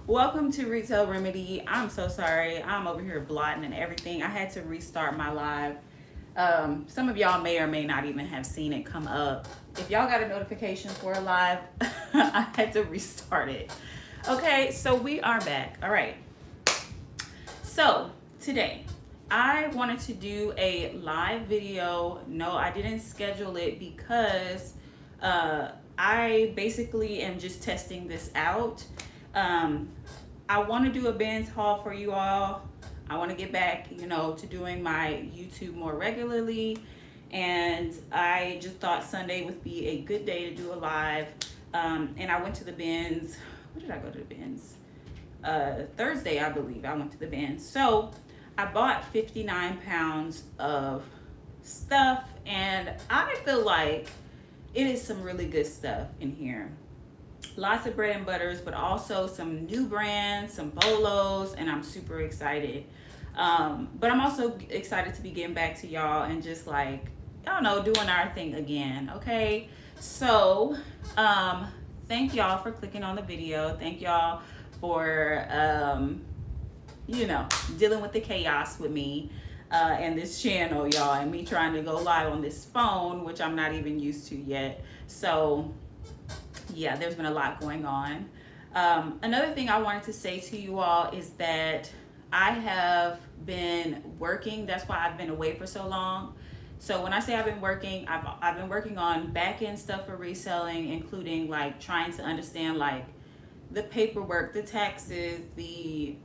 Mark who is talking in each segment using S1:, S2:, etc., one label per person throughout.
S1: Welcome to Retail Remedy. I'm so sorry. I'm over here blotting and everything. I had to restart my live. Some of y'all may or may not even have seen it come up. If y'all got a notification for a live, I had to restart it. Okay, so we are back. All right. So today, I wanted to do a live video. No, I didn't schedule it because I basically am just testing this out. I want to do a BINZ haul for you all. I want to get back, to doing my YouTube more regularly. And I just thought Sunday would be a good day to do a live. And I went to the BINZ. When did I go to the BINZ? Thursday, I believe, I went to the BINZ. So I bought 59 pounds of stuff, and I feel like it is some really good stuff in here. Lots of bread and butters, but also some new brands, some bolos, and I'm super excited. But I'm also excited to be getting back to y'all and just like, I don't know, doing our thing again, okay? So, thank y'all for clicking on the video. Thank y'all for, dealing with the chaos with me and this channel, y'all, and me trying to go live on this phone, which I'm not even used to yet. So, yeah, there's been a lot going on. Another thing I wanted to say to you all is that I have been working. That's why I've been away for so long. So when I say I've been working, I've been working on back end stuff for reselling, including like trying to understand like the paperwork, the taxes, the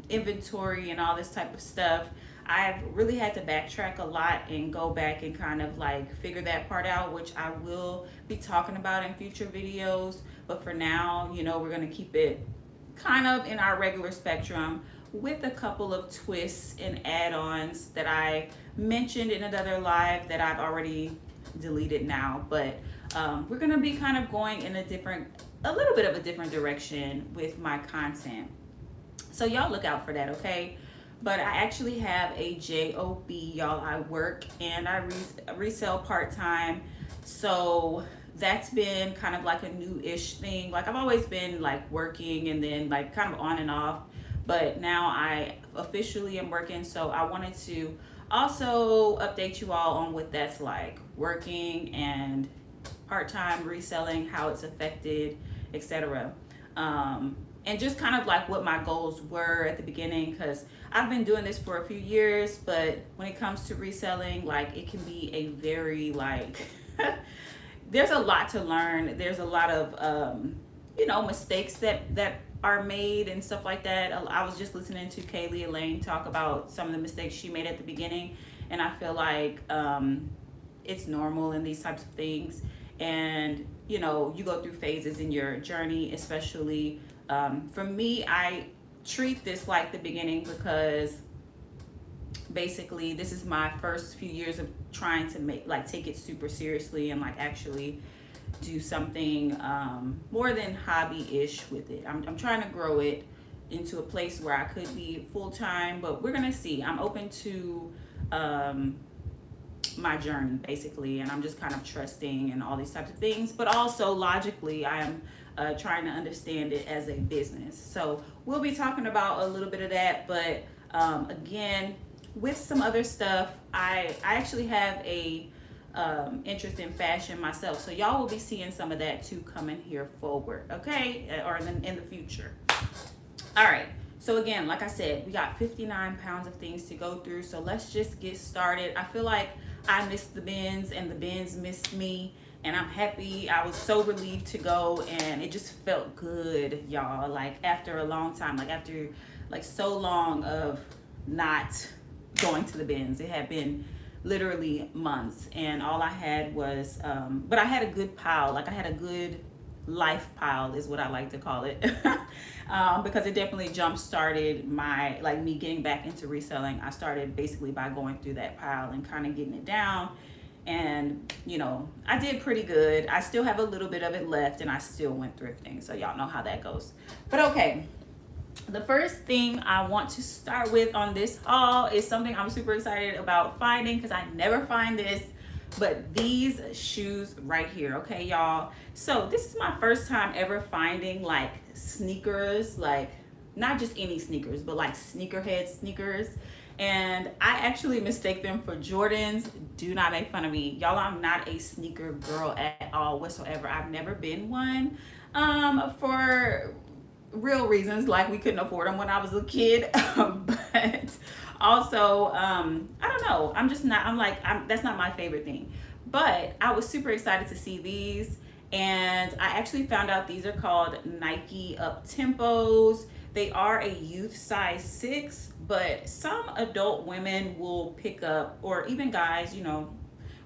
S1: inventory, and all this type of stuff. I've really had to backtrack a lot and go back and kind of like figure that part out, which I will be talking about in future videos. But for now, we're going to keep it kind of in our regular spectrum with a couple of twists and add-ons that I mentioned in another live that I've already deleted now. But we're going to be kind of going in a little bit of a different direction with my content. So y'all look out for that, okay? But I actually have a job, y'all. I work and I resell part-time. So that's been kind of like a new-ish thing. Like I've always been like working and then like kind of on and off. But now I officially am working. So I wanted to also update you all on what that's like. Working and part-time reselling, how it's affected, etc. And just kind of like what my goals were at the beginning, because I've been doing this for a few years, but when it comes to reselling, like it can be a very like there's a lot to learn. There's a lot of mistakes that are made and stuff like that. I was just listening to Kaylee Elaine talk about some of the mistakes she made at the beginning, and I feel like it's normal in these types of things. And you go through phases in your journey, especially for me. I treat this like the beginning because basically this is my first few years of trying to take it super seriously and like actually do something more than hobby-ish with it. I'm trying to grow it into a place where I could be full-time, but we're gonna see. I'm open to my journey basically, and I'm just kind of trusting and all these types of things, but also logically I am trying to understand it as a business. So we'll be talking about a little bit of that, but again, with some other stuff, I actually have a interest in fashion myself, so y'all will be seeing some of that too coming here forward, okay, or in the future. All right. So again, like I said, we got 59 pounds of things to go through. So let's just get started. I feel like I missed the BINZ and the BINZ missed me, and I'm happy. I was so relieved to go, and it just felt good, y'all. Like after a long time, like after like so long of not going to the BINZ, it had been literally months, and all I had was, but I had a good pile. Like I had a good life pile is what I like to call it. Because it definitely jump started me getting back into reselling. I started basically by going through that pile and kind of getting it down, and I did pretty good. I still have a little bit of it left, and I still went thrifting, so y'all know how that goes. But okay, the first thing I want to start with on this haul is something I'm super excited about finding, because I never find this, but these shoes right here, okay, y'all. So this is my first time ever finding like sneakers, like not just any sneakers, but like sneakerhead sneakers. And I actually mistake them for Jordans. Do not make fun of me. Y'all, I'm not a sneaker girl at all whatsoever. I've never been one. For real reasons, like we couldn't afford them when I was a kid. But also, I don't know. I'm just not, that's not my favorite thing. But I was super excited to see these. And I actually found out these are called Nike Up Tempos. They are a youth size 6, but some adult women will pick up, or even guys,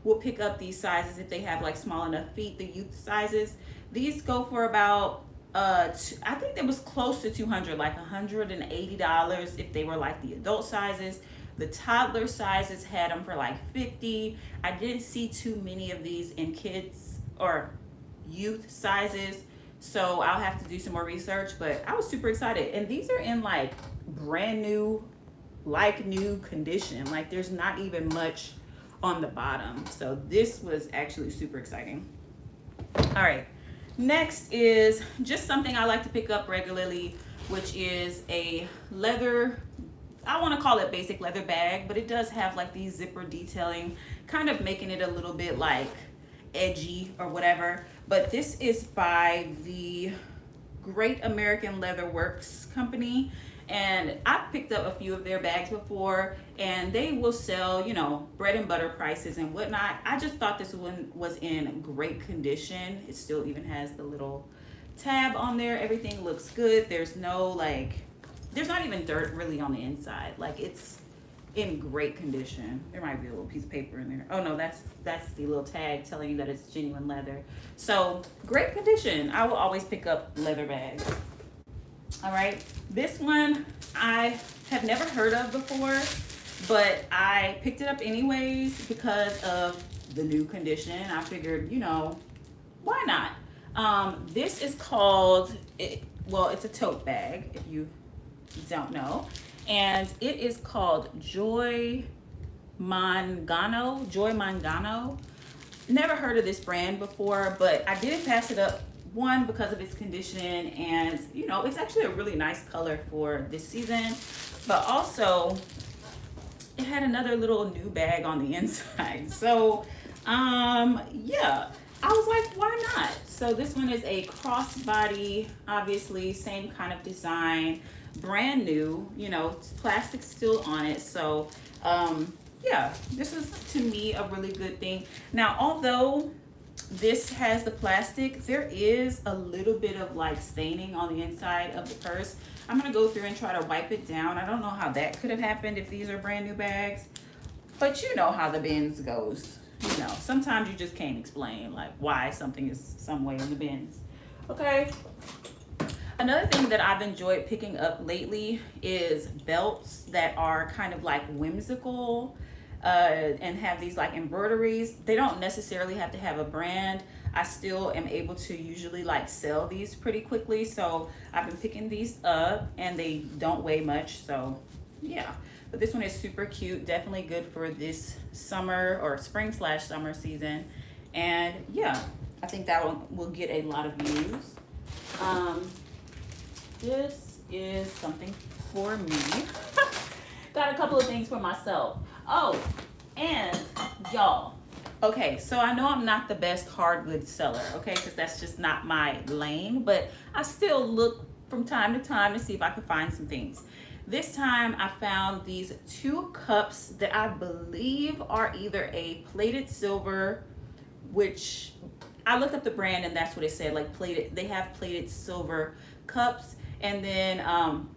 S1: will pick up these sizes if they have like small enough feet, the youth sizes. These go for about I think it was close to 200, like $180 if they were like the adult sizes. The toddler sizes had them for like 50. I didn't see too many of these in kids or youth sizes, so I'll have to do some more research, but I was super excited. And these are in like brand new, like new condition. Like there's not even much on the bottom, so this was actually super exciting. All right, next is just something I like to pick up regularly, which is a leather, I want to call it basic leather bag, but it does have like these zipper detailing, kind of making it a little bit like edgy or whatever. But this is by the Great American Leather Works company, and I've picked up a few of their bags before, and they will sell, bread and butter prices and whatnot. I just thought this one was in great condition. It still even has the little tab on there. Everything looks good. There's no there's not even dirt really on the inside. Like it's in great condition. There might be a little piece of paper in there. Oh no, that's the little tag telling you that it's genuine leather. So great condition. I will always pick up leather bags. All right, this one I have never heard of before, but I picked it up anyways because of the new condition. I figured, why not? This is called, it's a tote bag if you don't know. And it is called Joy Mangano. Never heard of this brand before, but I didn't pass it up, one, because of its condition, and it's actually a really nice color for this season, but also it had another little new bag on the inside. So yeah, I was like, why not? So this one is a crossbody, obviously same kind of design, brand new, plastic still on it. So yeah, this is to me a really good thing. Now, although this has the plastic, there is a little bit of like staining on the inside of the purse. I'm gonna go through and try to wipe it down. I don't know how that could have happened if these are brand new bags, but you know how the BINZ goes. Sometimes you just can't explain like why something is some way in the BINZ. Okay. Another thing that I've enjoyed picking up lately is belts that are kind of like whimsical and have these like embroideries. They don't necessarily have to have a brand. I still am able to usually like sell these pretty quickly. So I've been picking these up and they don't weigh much. So yeah, but this one is super cute. Definitely good for this summer or spring/summer season. And yeah, I think that one will get a lot of views. This is something for me. Got a couple of things for myself. Oh, and y'all, okay, so I know I'm not the best hard goods seller, okay, because that's just not my lane, but I still look from time to time to see if I can find some things. This time I found these 2 cups that I believe are either a plated silver, which I looked up the brand and that's what it said, like plated, they have plated silver cups. And then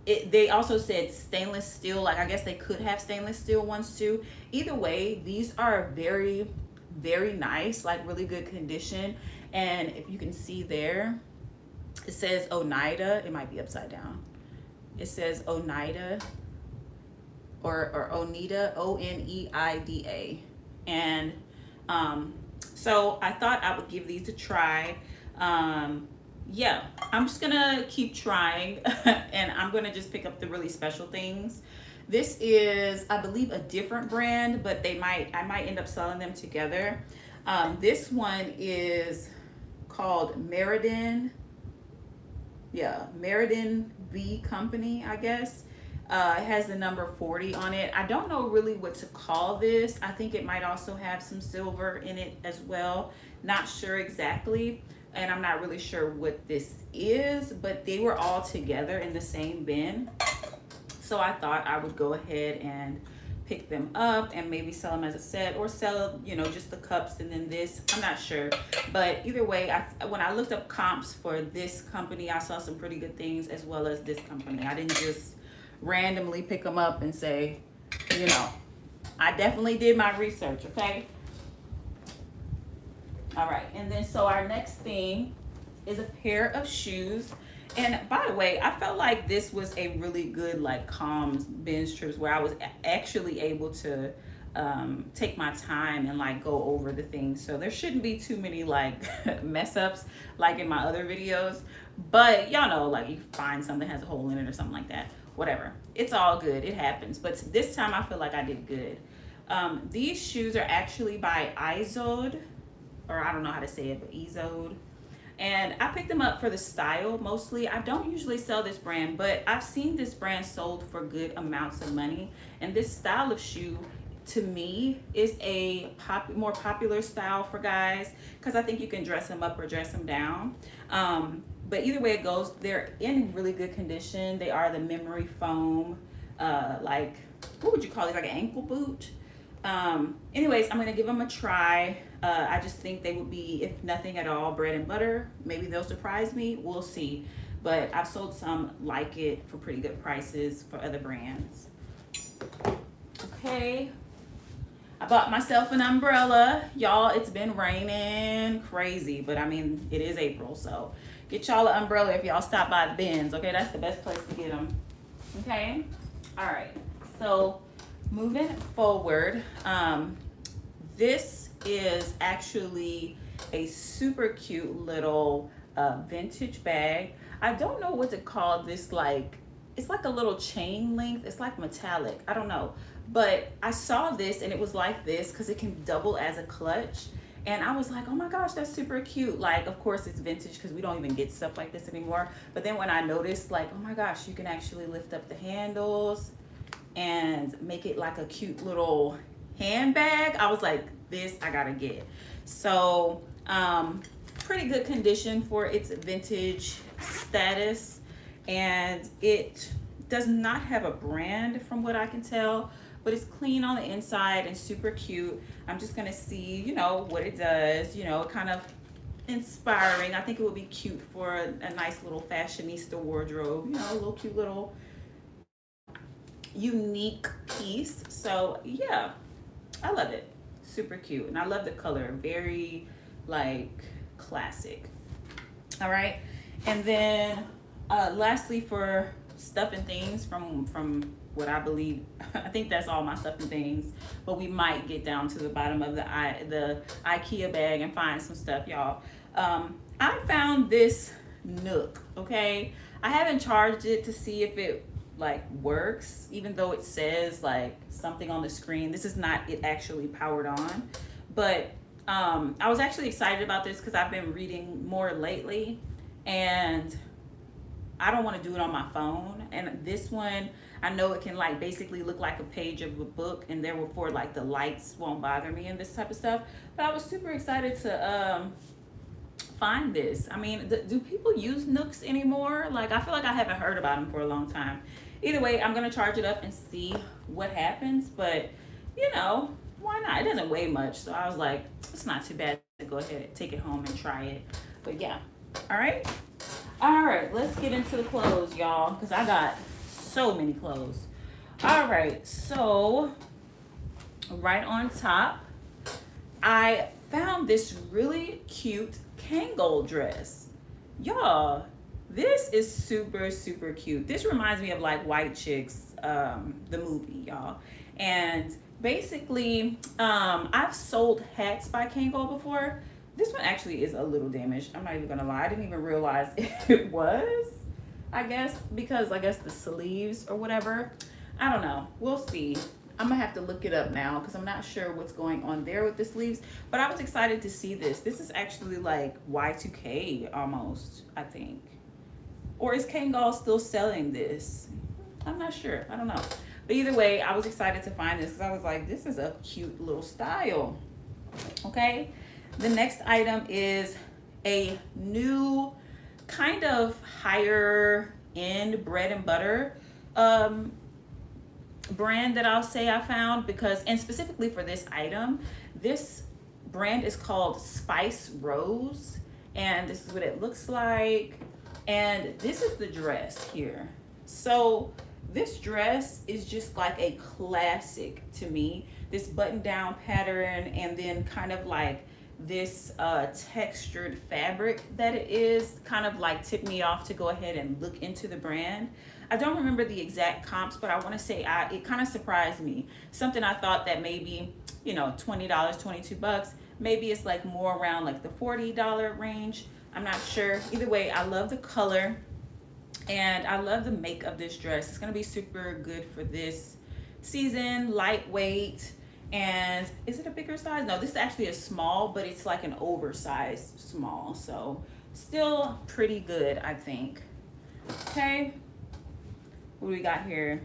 S1: they also said stainless steel, like I guess they could have stainless steel ones too. Either way, these are very, very nice, like really good condition. And if you can see there, it says Oneida. It might be upside down. It says Oneida or Oneida, Oneida. And so I thought I would give these a try. Yeah, I'm just gonna keep trying and I'm gonna just pick up the really special things. This is, I believe, a different brand, but I might end up selling them together. This one is called Meriden. yeah, Meriden B Company, I guess. It has the number 40 on it. I don't know really what to call this. I think it might also have some silver in it as well. Not sure exactly. And I'm not really sure what this is, but they were all together in the same bin. So I thought I would go ahead and pick them up and maybe sell them as a set, or sell, just the cups and then this. I'm not sure. But either way, when I looked up comps for this company, I saw some pretty good things as well as this company. I didn't just randomly pick them up and say, I definitely did my research, okay? All right, and then so our next thing is a pair of shoes. And by the way, I felt like this was a really good like calm binge trips where I was actually able to take my time and like go over the things. So there shouldn't be too many like mess ups like in my other videos. But y'all know, like you find something has a hole in it or something like that. Whatever. It's all good. It happens. But this time I feel like I did good. These shoes are actually by Izod, or I don't know how to say it, but Izod. And I picked them up for the style mostly. I don't usually sell this brand, but I've seen this brand sold for good amounts of money. And this style of shoe, to me, is a more popular style for guys, because I think you can dress them up or dress them down. But either way it goes, they're in really good condition. They are the memory foam, like, what would you call it? Like an ankle boot. Anyways, I'm gonna give them a try. I just think they would be, if nothing at all, bread and butter. Maybe they'll surprise me. We'll see. But I've sold some like it for pretty good prices for other brands. Okay. I bought myself an umbrella. Y'all, it's been raining crazy, but I mean, it is April, so get y'all an umbrella if y'all stop by the BINZ, okay? That's the best place to get them. Okay? All right. So moving forward, this is actually a super cute little vintage bag. I don't know what to call this, like, it's like a little chain link. It's like metallic. I don't know. But I saw this and it was like this because it can double as a clutch. And I was like, oh my gosh, that's super cute. Like, of course it's vintage because we don't even get stuff like this anymore. But then when I noticed, like, oh my gosh, you can actually lift up the handles and make it like a cute little handbag, I was like, this I gotta get. So pretty good condition for its vintage status, and it does not have a brand from what I can tell, but it's clean on the inside and super cute. I'm just gonna see, what it does, kind of inspiring. I think it would be cute for a nice little fashionista wardrobe, a little cute little unique piece. So yeah, I love it. Super cute. And I love the color. Very like classic. All right. And then lastly, for stuff and things from what I believe, I think that's all my stuff and things, but we might get down to the bottom of the IKEA bag and find some stuff, y'all. I found this Nook, okay? I haven't charged it to see if it like works, even though it says like something on the screen. This is not it actually powered on, but I was actually excited about this because I've been reading more lately and I don't want to do it on my phone. And this one, I know it can like basically look like a page of a book, and therefore like the lights won't bother me and this type of stuff. But I was super excited to find this. I mean, do people use Nooks anymore? Like, I feel like I haven't heard about them for a long time. Either way, I'm gonna charge it up and see what happens, but why not? It doesn't weigh much, so I was like, it's not too bad to go ahead and take it home and try it. But yeah, all right, let's get into the clothes, y'all, because I got so many clothes. All right, so right on top, I found this really cute Kangol dress. Y'all, this is super, super cute. This reminds me of like White Chicks, the movie, y'all. And basically, I've sold hats by Kangol before. This one actually is a little damaged. I'm not even gonna lie. I didn't even realize it was, I guess, because I guess the sleeves or whatever. I don't know. We'll see. I'm gonna have to look it up now because I'm not sure what's going on there with the sleeves, but I was excited to see this. This is actually like Y2K almost, I think. Or is Kangol still selling this? I'm not sure. I don't know. But either way, I was excited to find this because I was like, this is a cute little style. Okay. The next item is a new kind of higher end bread and butter brand that I'll say I found, because, and specifically for this item, this brand is called Spice Rose, and this is what it looks like. And this is the dress here. So this dress is just like a classic to me. This button down pattern, and then kind of like this textured fabric that it is, kind of like tipped me off to go ahead and look into the brand. I don't remember the exact comps, but I want to say it kind of surprised me. Something I thought that maybe, you know, $20, $22. Maybe it's like more around like the $40 range. I'm not sure. Either way, I love the color and I love the make of this dress. It's going to be super good for this season, lightweight. And is it a bigger size? No, this is actually a small, but it's like an oversized small. So still pretty good, I think. Okay. What do we got here?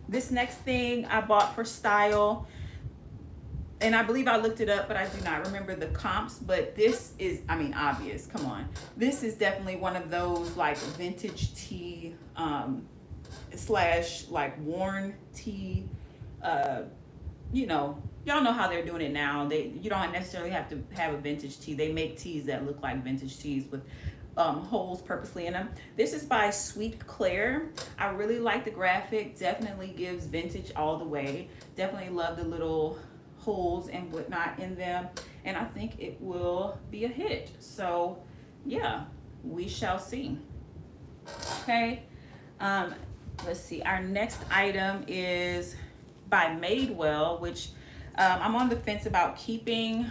S1: This next thing I bought for style, and I believe I looked it up, but I do not remember the comps. But this is, I mean, obvious. Come on. This is definitely one of those like vintage tee slash like worn tee. You know, y'all know how they're doing it now. You don't necessarily have to have a vintage tee. They make tees that look like vintage tees with holes purposely in them. This is by Sweet Claire. I really like the graphic. Definitely gives vintage all the way. Definitely love the little holes and whatnot in them, and I think it will be a hit. So yeah, we shall see. Okay. Let's see. Our next item is by Madewell, which I'm on the fence about keeping.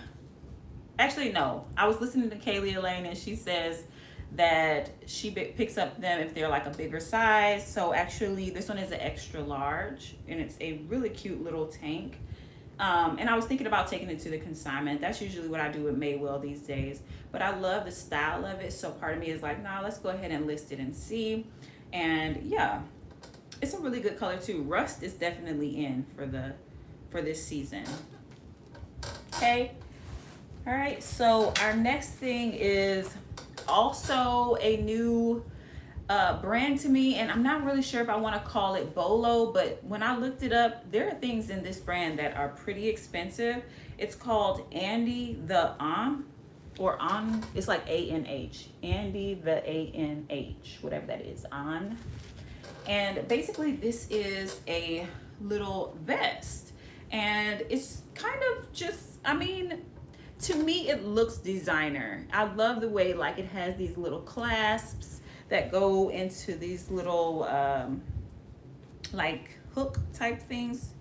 S1: Actually, no. I was listening to Kaylee Elaine, and she says that she picks up them if they're like a bigger size. So actually, this one is an extra large, and it's a really cute little tank. And I was thinking about taking it to the consignment. That's usually what I do with Madewell these days. But I love the style of it, so part of me is like, nah, let's go ahead and list it and see. And yeah, it's a really good color too. Rust is definitely in for this season. Okay. All right. So our next thing is also a new brand to me, and I'm not really sure if I want to call it Bolo, but when I looked it up, there are things in this brand that are pretty expensive. It's called Andy the or On. It's like A-N-H. Andy the A-N-H, whatever that is, On. And basically this is a little vest, and it's kind of just, I mean, to me it looks designer. I love the way like it has these little clasps that go into these little like hook type things,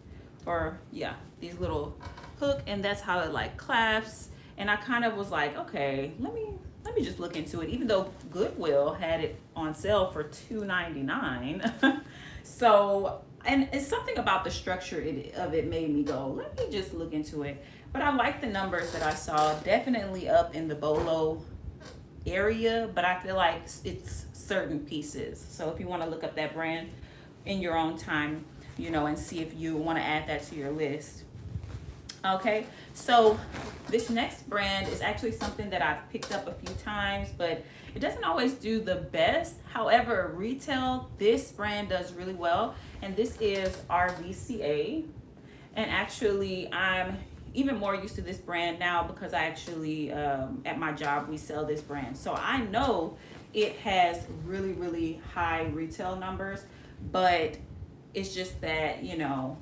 S1: or yeah, these little hook, and that's how it like clasps. And I kind of was like, okay, let me just look into it, even though Goodwill had it on sale for $2.99. So, and it's something about the structure of it made me go, let me just look into it. But I like the numbers that I saw, definitely up in the Bolo area, but I feel like it's certain pieces. So if you want to look up that brand in your own time, you know, and see if you want to add that to your list. Okay, so this next brand is actually something that I've picked up a few times, but it doesn't always do the best. However, retail, this brand does really well, and this is RVCA. And actually, I'm even more used to this brand now because I actually, at my job, we sell this brand. So I know it has really, really high retail numbers, but it's just that, you know,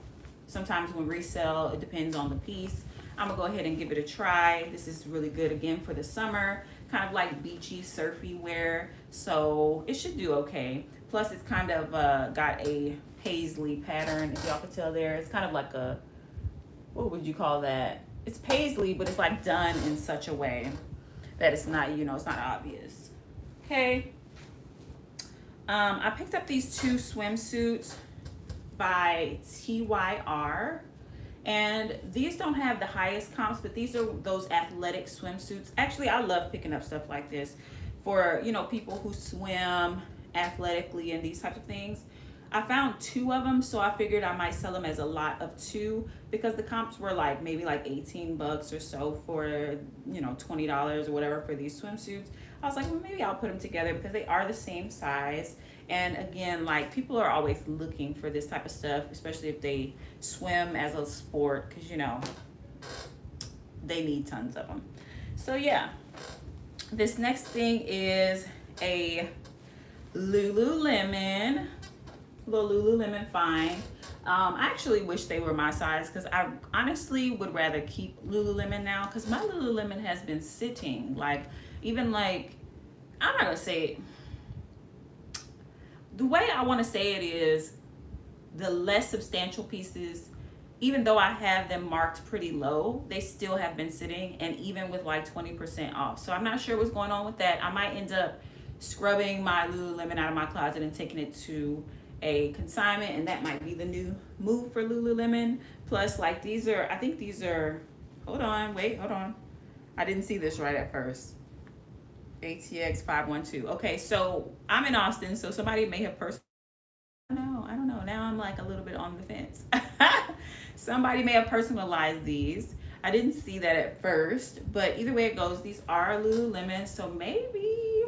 S1: sometimes when resell, it depends on the piece. I'm gonna go ahead and give it a try. This is really good again for the summer, kind of like beachy, surfy wear. So it should do okay. Plus it's kind of got a paisley pattern, if y'all can tell there. It's kind of like a, what would you call that? It's paisley, but it's like done in such a way that it's not, you know, it's not obvious. Okay. I picked up these two swimsuits by TYR, and these don't have the highest comps, but these are those athletic swimsuits. Actually, I love picking up stuff like this for, you know, people who swim athletically and these types of things. I found 2 of them, so I figured I might sell them as a lot of 2 because the comps were like maybe like 18 bucks or so for, you know, $20 or whatever for these swimsuits. I was like, well, maybe I'll put them together because they are the same size. And again, like, people are always looking for this type of stuff, especially if they swim as a sport, because, you know, they need tons of them. So yeah, this next thing is a Lululemon, little Lululemon find. I actually wish they were my size because I honestly would rather keep Lululemon now because my Lululemon has been sitting. Like, even like, I'm not gonna say it. The way I want to say it is the less substantial pieces, even though I have them marked pretty low, they still have been sitting, and even with like 20% off. So I'm not sure what's going on with that. I might end up scrubbing my Lululemon out of my closet and taking it to a consignment, and that might be the new move for Lululemon. Plus, like, these are, I think these are, hold on, I didn't see this right at first. ATX 512. Okay, so I'm in Austin, so somebody may have I don't know. Now I'm like a little bit on the fence. Somebody may have personalized these. I didn't see that at first, but either way it goes, these are Lululemon, so maybe,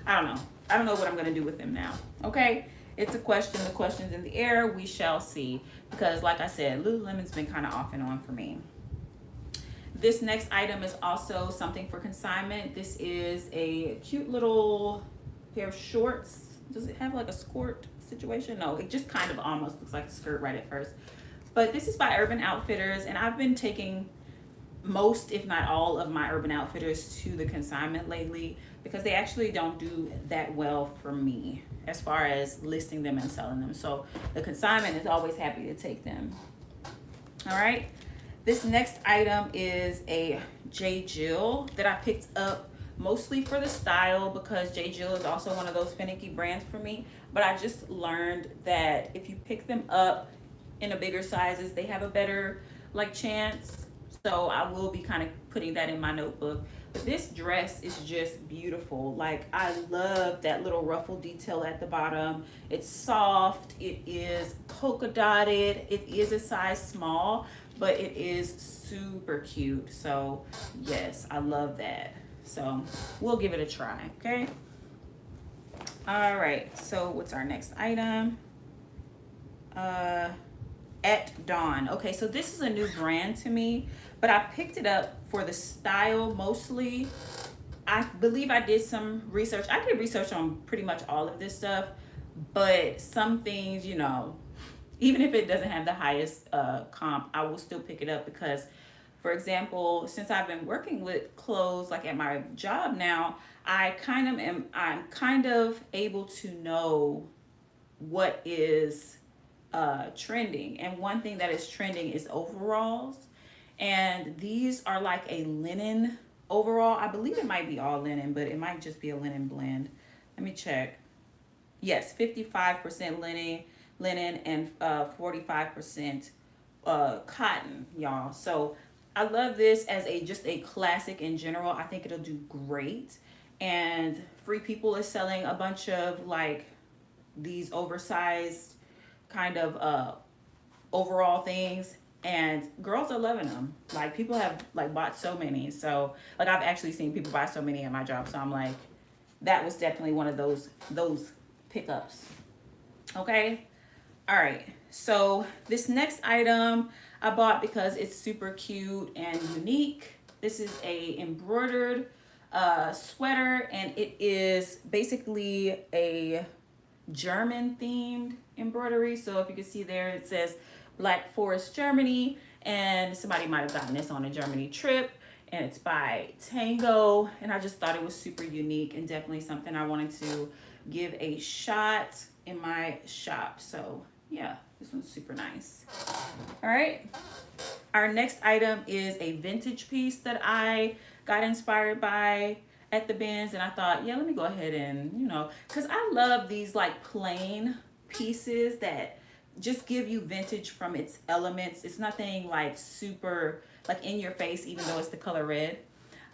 S1: I don't know. I don't know what I'm gonna do with them now. Okay, it's a question. The question's in the air. We shall see. Because like I said, Lululemon's been kind of off and on for me. This next item is also something for consignment. This is a cute little pair of shorts. Does it have like a skirt situation? No, it just kind of almost looks like a skirt right at first. But this is by Urban Outfitters, and I've been taking most, if not all, of my Urban Outfitters to the consignment lately because they actually don't do that well for me as far as listing them and selling them. So the consignment is always happy to take them. All right. This next item is a J. Jill that I picked up mostly for the style because J. Jill is also one of those finicky brands for me. But I just learned that if you pick them up in a bigger sizes, they have a better like chance. So I will be kind of putting that in my notebook. But this dress is just beautiful. Like, I love that little ruffle detail at the bottom. It's soft. It is polka dotted. It is a size small, but it is super cute. So yes, I love that. So we'll give it a try, okay? All right, so what's our next item? At Dawn. Okay, so this is a new brand to me, but I picked it up for the style mostly. I believe I did some research. I did research on pretty much all of this stuff, but some things, you know, even if it doesn't have the highest comp, I will still pick it up because, for example, since I've been working with clothes like at my job now, I'm kind of able to know what is trending. And one thing that is trending is overalls. And these are like a linen overall. I believe it might be all linen, but it might just be a linen blend. Let me check. Yes, 55% linen and 45% cotton, y'all. So I love this as just a classic in general. I think it'll do great. And Free People is selling a bunch of like these oversized kind of overall things, and girls are loving them. Like, people have like bought so many. So like, I've actually seen people buy so many at my job. So I'm like, that was definitely one of those pickups. Okay. All right, so this next item I bought because it's super cute and unique. This is a embroidered sweater, and it is basically a German themed embroidery. So if you can see there, it says Black Forest, Germany, and somebody might have gotten this on a Germany trip, and it's by Tango, and I just thought it was super unique and definitely something I wanted to give a shot in my shop. So yeah, this one's super nice. All right, our next item is a vintage piece that I got inspired by at the BINZ, and I thought, yeah, let me go ahead and, you know, because I love these like plain pieces that just give you vintage from its elements. It's nothing like super like in your face, even though it's the color red.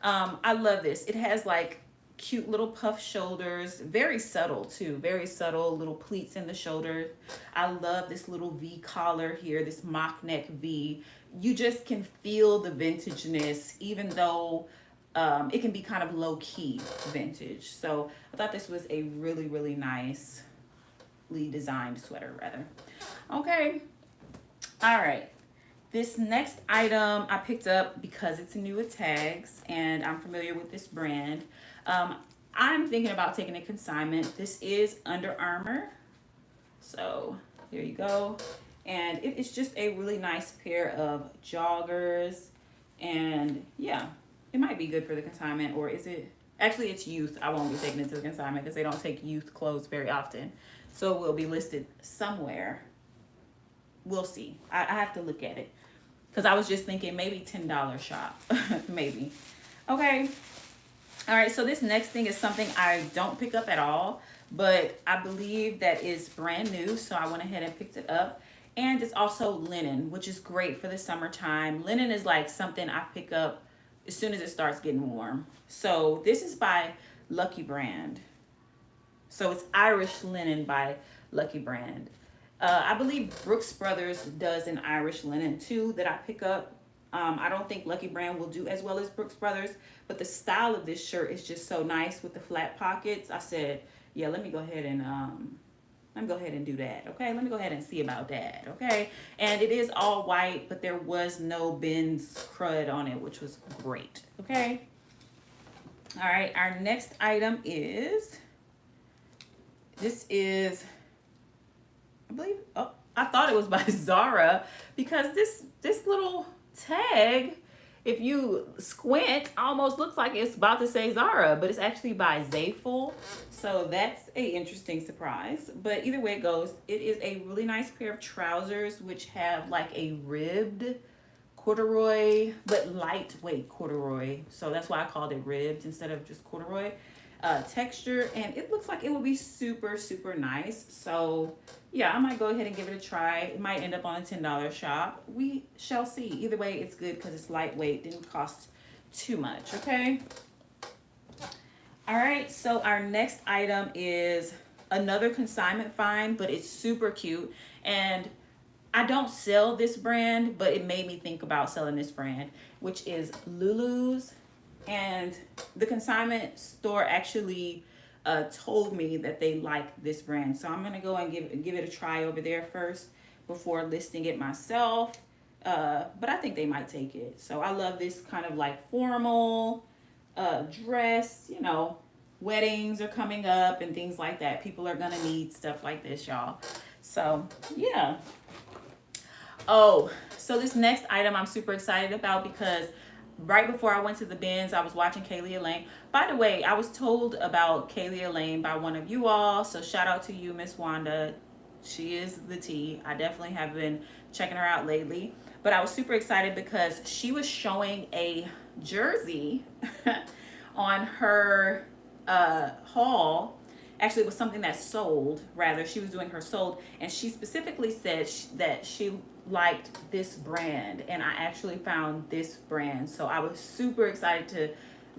S1: I love this. It has like cute little puff shoulders, very subtle too, very subtle little pleats in the shoulder. I love this little V collar here, this mock neck V. You just can feel the vintageness, even though it can be kind of low key vintage. So I thought this was a really, really nicely designed sweater rather. Okay. All right. This next item I picked up because it's new with tags and I'm familiar with this brand. I'm thinking about taking a consignment. This is Under Armour. So there you go. And it is just a really nice pair of joggers. And yeah, it might be good for the consignment, or is it? Actually, it's youth. I won't be taking it to the consignment because they don't take youth clothes very often. So it will be listed somewhere. We'll see. I have to look at it. Because I was just thinking maybe $10 shop. Maybe. Okay. All right. So this next thing is something I don't pick up at all. But I believe that is brand new. So I went ahead and picked it up. And it's also linen, which is great for the summertime. Linen is like something I pick up as soon as it starts getting warm. So this is by Lucky Brand. So it's Irish linen by Lucky Brand. I believe Brooks Brothers does an Irish linen too that I pick up. I don't think Lucky Brand will do as well as Brooks Brothers, but the style of this shirt is just so nice with the flat pockets. I said, yeah, let me go ahead and do that. Okay, let me go ahead and see about that. Okay, and it is all white, but there was no BINZ crud on it, which was great. Okay. All right, our next item is, this is, I believe, oh, I thought it was by Zara because this little tag, if you squint, almost looks like it's about to say Zara, but it's actually by Zayful. So that's a interesting surprise. But either way it goes, it is a really nice pair of trousers which have like a ribbed corduroy, but lightweight corduroy. So that's why I called it ribbed instead of just corduroy. Texture, and it looks like it will be super, super nice. So yeah, I might go ahead and give it a try. It might end up on a $10 shop. We shall see. Either way, it's good because it's lightweight, didn't cost too much. Okay. All right, so our next item is another consignment find, but it's super cute. And I don't sell this brand, but it made me think about selling this brand, which is Lulu's. And the consignment store actually told me that they like this brand. So I'm going to go and give it a try over there first before listing it myself. But I think they might take it. So I love this kind of like formal dress, you know, weddings are coming up and things like that. People are going to need stuff like this, y'all. So yeah. Oh, so this next item I'm super excited about because right before I went to the BINZ, I was watching Kaylee Elaine. By the way, I was told about Kaylee Elaine by one of you all. So shout out to you, Miss Wanda. She is the tea. I definitely have been checking her out lately. But I was super excited because she was showing a jersey on her haul. Actually, it was something that sold, rather. She was doing her sold. And she specifically said that she liked this brand, and I actually found this brand. So I was super excited to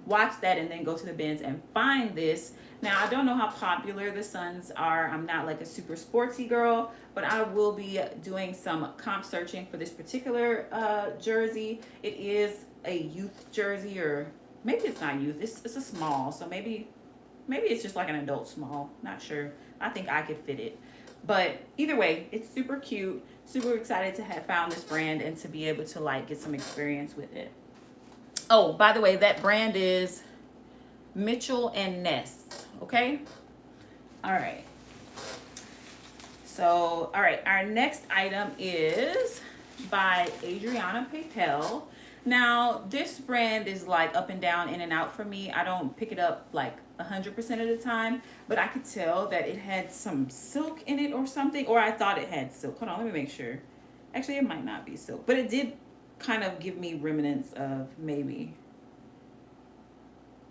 S1: watch that and then go to the BINZ and find this. Now, I don't know how popular the Suns are. I'm not like a super sportsy girl, but I will be doing some comp searching for this particular jersey. It is a youth jersey, or maybe it's not youth. It's a small, so maybe it's just like an adult small. Not sure. I think I could fit it. But either way, it's super cute. Super excited to have found this brand and to be able to like get some experience with it. Oh, by the way, that brand is Mitchell and Ness. Okay. All right. So, all right. Our next item is by Adriana Papel. Now, this brand is like up and down, in and out for me. I don't pick it up like 100% of the time, but I could tell that it had some silk in it or something, or I thought it had silk. Hold on, let me make sure. Actually, it might not be silk, but it did kind of give me remnants of maybe.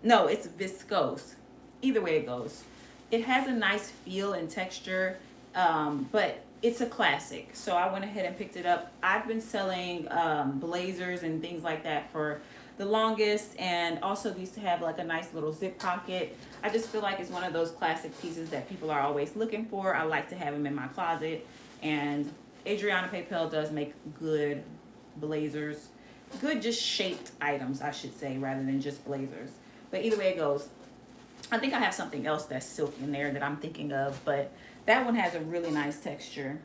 S1: No, it's viscose. Either way it goes. It has a nice feel and texture, but it's a classic. So I went ahead and picked it up. I've been selling blazers and things like that for the longest, and also these have like a nice little zip pocket. I just feel like it's one of those classic pieces that people are always looking for. I like to have them in my closet, and Adriana Papel does make good blazers, good just shaped items, I should say, rather than just blazers. But either way it goes, I think I have something else that's silk in there that I'm thinking of, but that one has a really nice texture.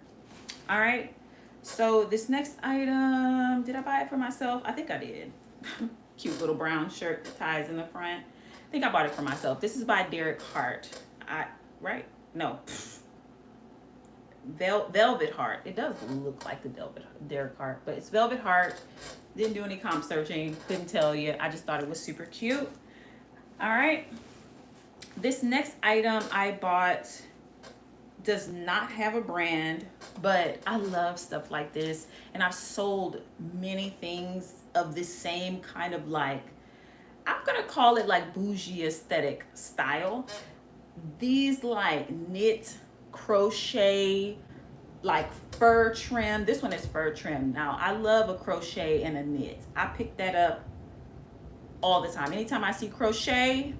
S1: All right, so this next item, did I buy it for myself? I think I did. Cute little brown shirt that ties in the front. I think I bought it for myself. This is by Derek Hart. Right? No. Velvet Heart. It does look like the Derek Hart, but it's Velvet Heart. Didn't do any comp searching. Couldn't tell you. I just thought it was super cute. All right. This next item I bought does not have a brand, but I love stuff like this, and I've sold many things of this same kind of, like, I'm gonna call it like bougie aesthetic style. These like knit crochet, like fur trim. This one is fur trim. Now I love a crochet and a knit. I pick that up all the time. Anytime I see crochet,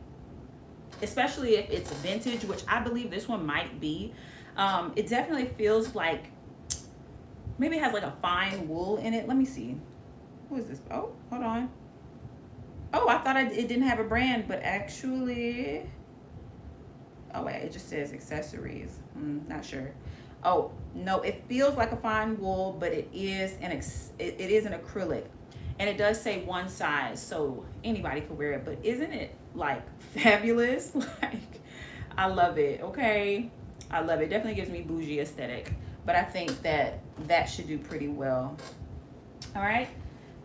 S1: especially if it's vintage, which I believe this one might be, it definitely feels like maybe it has like a fine wool in it. Let me see. Who is this? Oh, hold on. Oh, I thought it didn't have a brand, but actually, oh wait, it just says accessories. Not sure. Oh no, it feels like a fine wool, but it is it is an acrylic, and it does say one size, so anybody could wear it. But isn't it like fabulous? Like, I love it. Okay, I love it. Definitely gives me bougie aesthetic, but I think that should do pretty well. All right.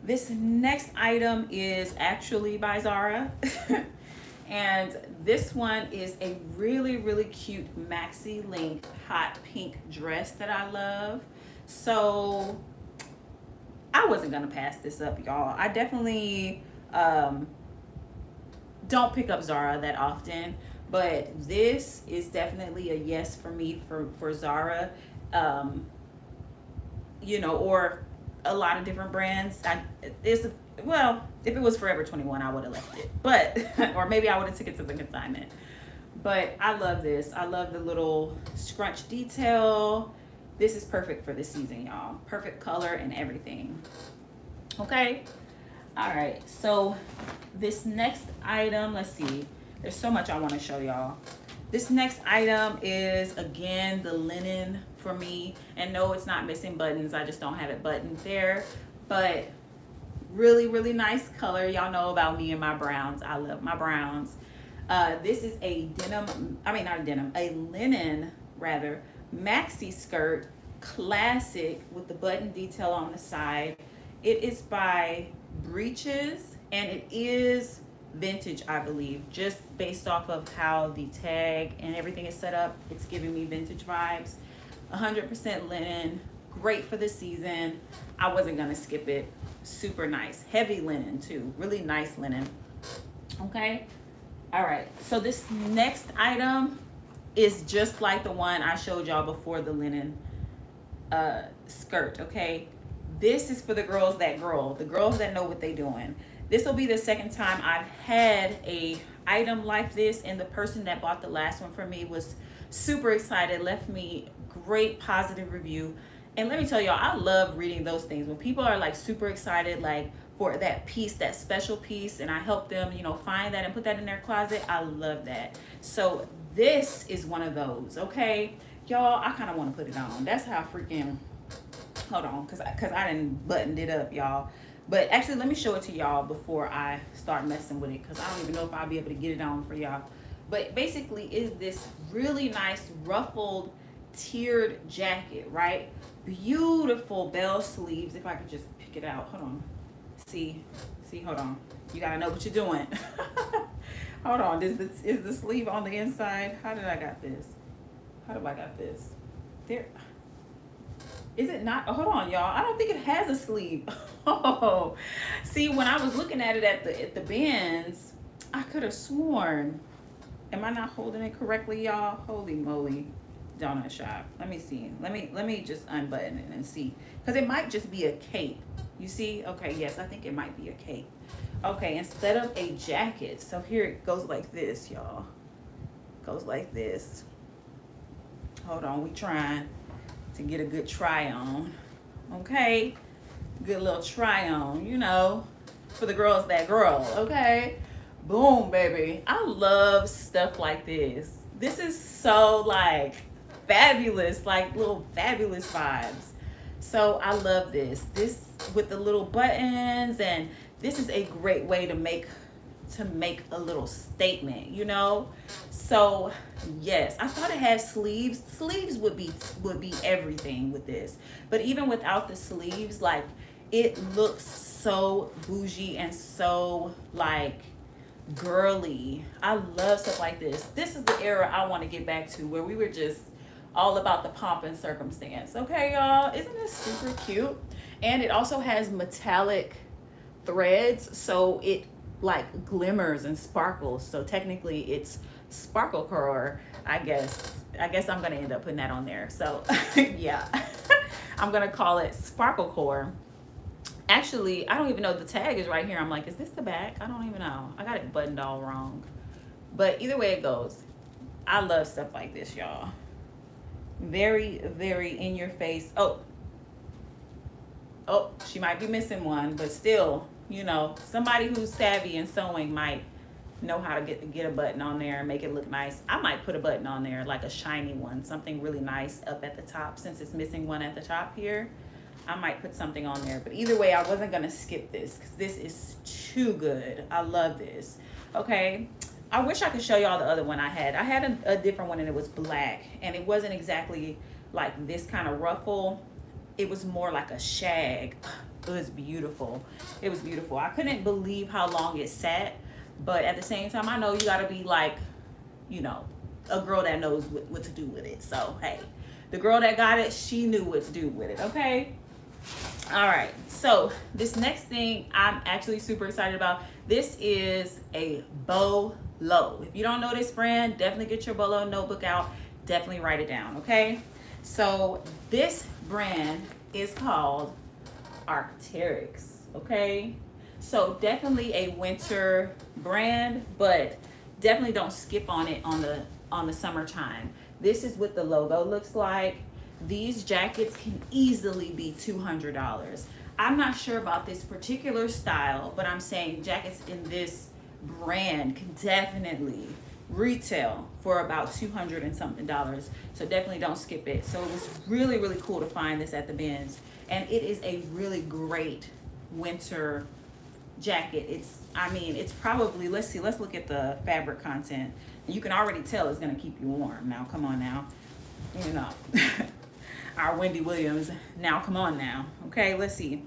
S1: This next item is actually by Zara. And this one is a really, really cute maxi length hot pink dress that I love. So I wasn't gonna pass this up, y'all. I definitely don't pick up Zara that often, but this is definitely a yes for me for Zara. You know, or a lot of different brands. Well, if it was Forever 21, I would have left it, but or maybe I would have took it to the consignment. But I love this. I love the little scrunch detail. This is perfect for this season, y'all. Perfect color and everything. Okay. All right. So this next item, let's see. There's so much I want to show y'all. This next item is, again, the linen for me. And no, it's not missing buttons. I just don't have it buttoned there. But really, really nice color. Y'all know about me and my browns. I love my browns. This is a a linen, rather, maxi skirt, classic, with the button detail on the side. It is by Breeches, and it is vintage, I believe, just based off of how the tag and everything is set up. It's giving me vintage vibes. 100% linen, great for the season. I wasn't gonna skip it. Super nice, heavy linen too, really nice linen. Okay, all right, so this next item is just like the one I showed y'all before, the linen skirt. Okay, this is for the girls that the girls that know what they doing. This will be the second time I've had a item like this, and the person that bought the last one for me was super excited, left me great positive review. And let me tell y'all, I love reading those things. When people are like super excited, like for that piece, that special piece, and I help them, you know, find that and put that in their closet, I love that. So this is one of those, okay? Y'all, I kind of want to put it on. That's how freaking, hold on, because I didn't buttoned it up, y'all. But actually, let me show it to y'all before I start messing with it, because I don't even know if I'll be able to get it on for y'all. But basically, is this really nice ruffled tiered jacket, right? Beautiful bell sleeves. If I could just pick it out. Hold on. See, hold on. You got to know what you're doing. Hold on. Is the sleeve on the inside? How did I got this? How do I got this? There. Is it not? Oh, hold on, y'all. I don't think it has a sleeve. Oh, see, when I was looking at it at the BINZ, I could have sworn. Am I not holding it correctly, y'all? Holy moly, donut shop. Let me see. Let me just unbutton it and see, because it might just be a cape. You see? Okay, yes, I think it might be a cape. Okay, instead of a jacket, so here it goes like this, y'all. Goes like this. Hold on, we trying to get a good try on. Okay, good little try on, you know, for the girls that girl. Okay, boom, baby. I love stuff like this. This is so like fabulous, like little fabulous vibes. So I love this. This with the little buttons, and this is a great way to make a little statement, you know. So yes, I thought it had sleeves. Sleeves would be everything with this, but even without the sleeves, like, it looks so bougie and so like girly. I love stuff like this. This is the era I want to get back to, where we were just all about the pomp and circumstance. Okay, y'all, isn't this super cute? And it also has metallic threads, so it like glimmers and sparkles. So technically it's sparkle core. I guess I'm gonna end up putting that on there. So yeah, I'm gonna call it sparkle core. Actually, I don't even know, the tag is right here. I'm like, is this the back? I don't even know. I got it buttoned all wrong. But either way it goes, I love stuff like this, y'all. Very, very in your face. Oh, she might be missing one, but still, you know, somebody who's savvy in sewing might know how to get a button on there and make it look nice. I might put a button on there, like a shiny one, something really nice up at the top. Since it's missing one at the top here, I might put something on there. But either way, I wasn't gonna skip this because this is too good. I love this. Okay, I wish I could show y'all the other one I had. I had a different one, and it was black, and it wasn't exactly like this kind of ruffle. It was more like a shag. It was beautiful. It was beautiful. I couldn't believe how long it sat, but at the same time, I know you gotta be like, you know, a girl that knows what to do with it. So hey, the girl that got it, she knew what to do with it. Okay. All right, so this next thing I'm actually super excited about. This is a Bolo. If you don't know this brand, definitely get your Bolo notebook out. Definitely write it down, okay? So this brand is called Arc'teryx, okay? So definitely a winter brand, but definitely don't skip on it on the summertime. This is what the logo looks like. These jackets can easily be $200. I'm not sure about this particular style, but I'm saying jackets in this brand can definitely retail for about $200 and something. So definitely don't skip it. So it was really, really cool to find this at the BINZ. And it is a really great winter jacket. It's probably, let's look at the fabric content. You can already tell it's gonna keep you warm. Now, come on now, you know. Our Wendy Williams. Now, come on now. Okay, let's see.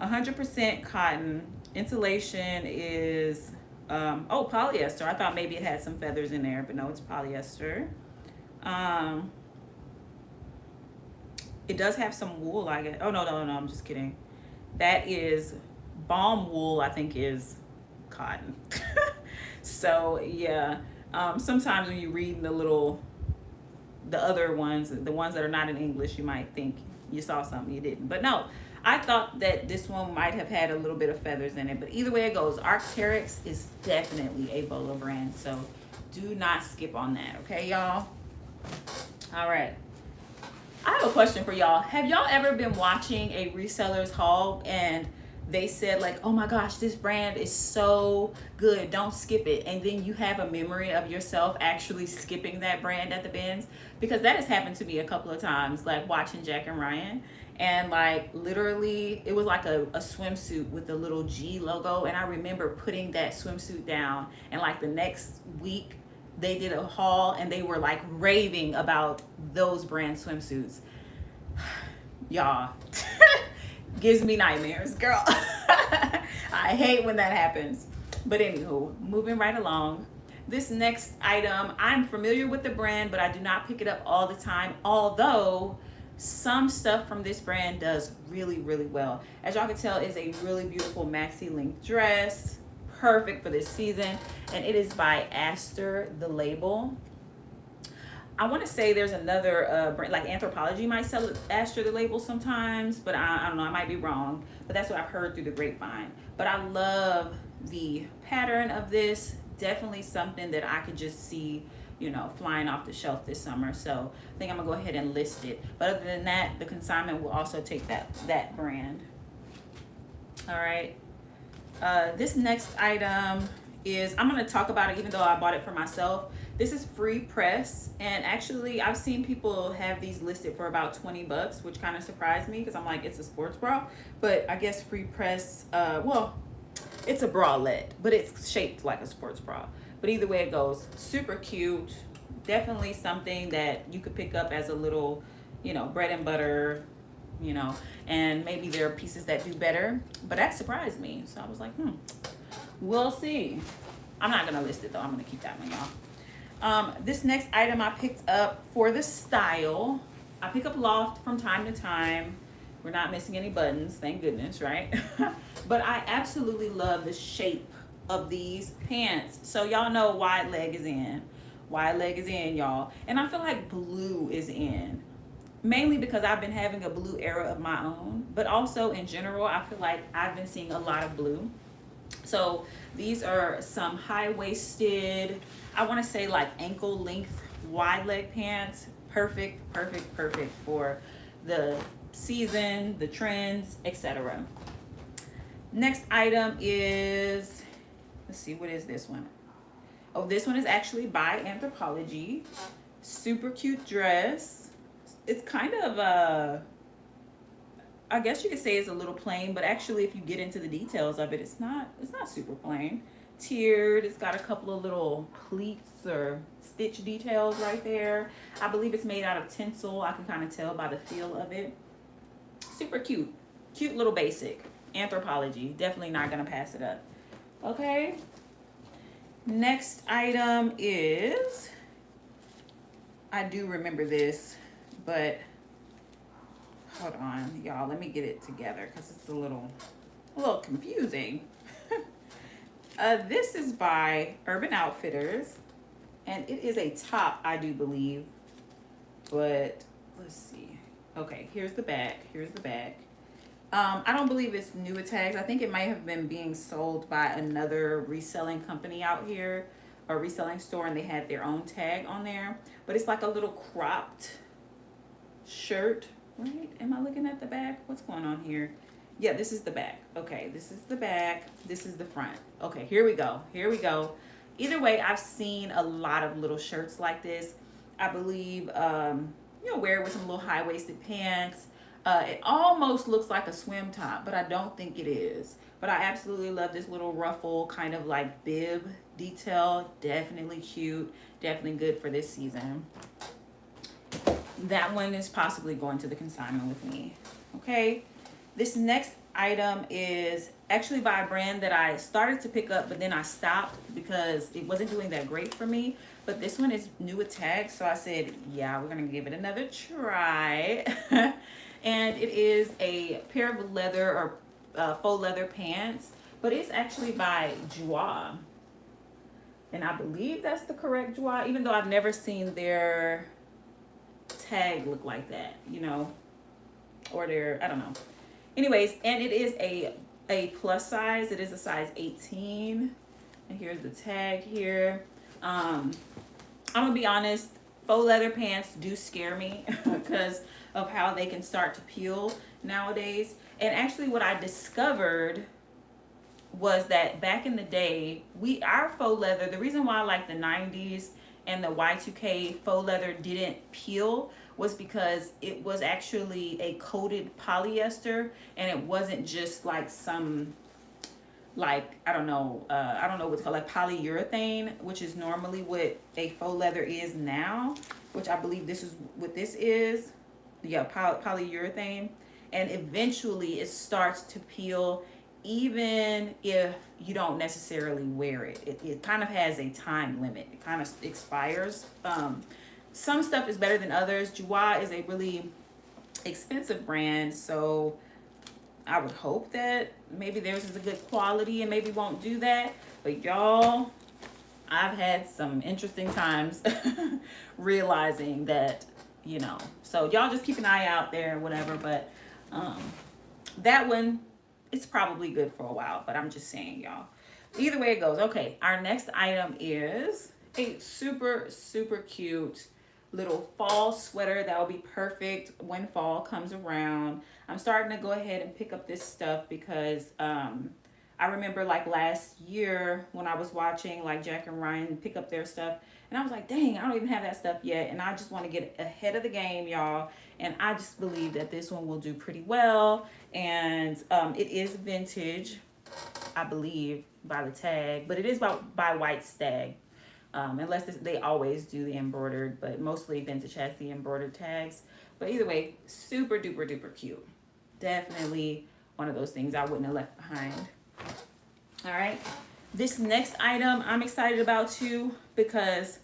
S1: 100% cotton. Insulation is, polyester. I thought maybe it had some feathers in there, but no, it's polyester. It does have some wool, I guess. Oh, no, I'm just kidding. That is balm wool, I think is cotton. So, yeah. Sometimes when you read the other ones, the ones that are not in English, you might think you saw something you didn't. But no, I thought that this one might have had a little bit of feathers in it. But either way it goes, Arc'teryx is definitely a Bolo brand. So do not skip on that, okay, y'all? All right. I have a question for y'all. Have y'all ever been watching a reseller's haul and they said like, oh my gosh, this brand is so good, don't skip it, and then you have a memory of yourself actually skipping that brand at the BINZ? Because that has happened to me a couple of times, like watching Jack and Ryan, and like literally it was like a swimsuit with the little G logo, and I remember putting that swimsuit down, and like the next week they did a haul and they were like raving about those brand swimsuits. Y'all, gives me nightmares, girl. I hate when that happens. But anywho, moving right along. This next item, I'm familiar with the brand, but I do not pick it up all the time, although some stuff from this brand does really, really well. As y'all can tell, it's a really beautiful maxi length dress, perfect for this season, and it is by Aster, the label. I want to say there's another brand, like Anthropologie might sell it Astra the label sometimes, but I don't know, I might be wrong. But that's what I've heard through the grapevine. But I love the pattern of this. Definitely something that I could just see, you know, flying off the shelf this summer. So I think I'm gonna go ahead and list it. But other than that, the consignment will also take that brand. All right. This next item is, I'm going to talk about it even though I bought it for myself. This is Free Press, and actually I've seen people have these listed for about 20 bucks, which kind of surprised me because I'm like, it's a sports bra, but I guess Free Press, well, it's a bralette, but it's shaped like a sports bra. But either way it goes, super cute. Definitely something that you could pick up as a little, you know, bread and butter, you know, and maybe there are pieces that do better, but that surprised me. So I was like, we'll see. I'm not gonna list it though. I'm gonna keep that one, y'all. This next item I picked up for the style. I pick up Loft from time to time. We're not missing any buttons, thank goodness, right? But I absolutely love the shape of these pants. So y'all know wide leg is in. Wide leg is in, y'all. And I feel like blue is in. Mainly because I've been having a blue era of my own, but also in general, I feel like I've been seeing a lot of blue. So these are some high-waisted, I want to say like ankle length wide leg pants. Perfect for the season, the trends, etc. Next item is, let's see, what is this one? Oh, this one is actually by Anthropologie. Super cute dress. It's kind of I guess you could say it's a little plain, but actually if you get into the details of it, it's not super plain. Tiered, it's got a couple of little pleats or stitch details right there. I believe it's made out of tinsel. I can kind of tell by the feel of it. Super cute. Cute little basic. Anthropologie. Definitely not gonna pass it up. Okay. Next item is, I do remember this, but hold on, y'all. Let me get it together because it's a little confusing. This is by Urban Outfitters, and it is a top, I do believe. But let's see. Okay, here's the back. I don't believe it's new at tags. I think it might have been being sold by another reselling company out here, or reselling store, and they had their own tag on there. But it's like a little cropped shirt, right? Am I looking at the back? What's going on here? Yeah, this is the back. Okay, this is the back. This is the front. Okay, here we go. Either way, I've seen a lot of little shirts like this. I believe, you know, wear it with some little high-waisted pants. It almost looks like a swim top, but I don't think it is. But I absolutely love this little ruffle, kind of like bib detail. Definitely cute. Definitely good for this season. That one is possibly going to the consignment with me. Okay. This next item is actually by a brand that I started to pick up, but then I stopped because it wasn't doing that great for me. But this one is new with tags, so I said, yeah, we're gonna give it another try. And it is a pair of leather or faux leather pants, but it's actually by Joie. And I believe that's the correct Joie, even though I've never seen their tag look like that, you know, or their, I don't know. Anyways, and it is a plus size. It is a size 18. And here's the tag here. I'm gonna be honest, faux leather pants do scare me because of how they can start to peel nowadays. And actually what I discovered was that back in the day, our faux leather, the reason why like the 90s and the Y2K faux leather didn't peel was because it was actually a coated polyester, and it wasn't just like some, like, I don't know what's called, like polyurethane, which is normally what a faux leather is now, which I believe this is what this is. Yeah, polyurethane. And eventually it starts to peel even if you don't necessarily wear it. It kind of has a time limit. It kind of expires. Some stuff is better than others. Joie is a really expensive brand, so I would hope that maybe theirs is a good quality and maybe won't do that. But y'all, I've had some interesting times realizing that, so y'all just keep an eye out there, whatever. But um, that one, it's probably good for a while, but I'm just saying, y'all. Either way it goes. Okay, our next item is a super, super cute little fall sweater that will be perfect when fall comes around. I'm starting to go ahead and pick up this stuff because I remember like last year when I was watching like Jack and Ryan pick up their stuff, and I was like, dang, I don't even have that stuff yet, and I just want to get ahead of the game, y'all. And I just believe that this one will do pretty well, and it is vintage, I believe, by the tag, but it is by White Stag. Unless they always do the embroidered, but mostly vintage has the embroidered tags. But either way, super duper duper cute. Definitely one of those things I wouldn't have left behind. All right, this next item I'm excited about too, because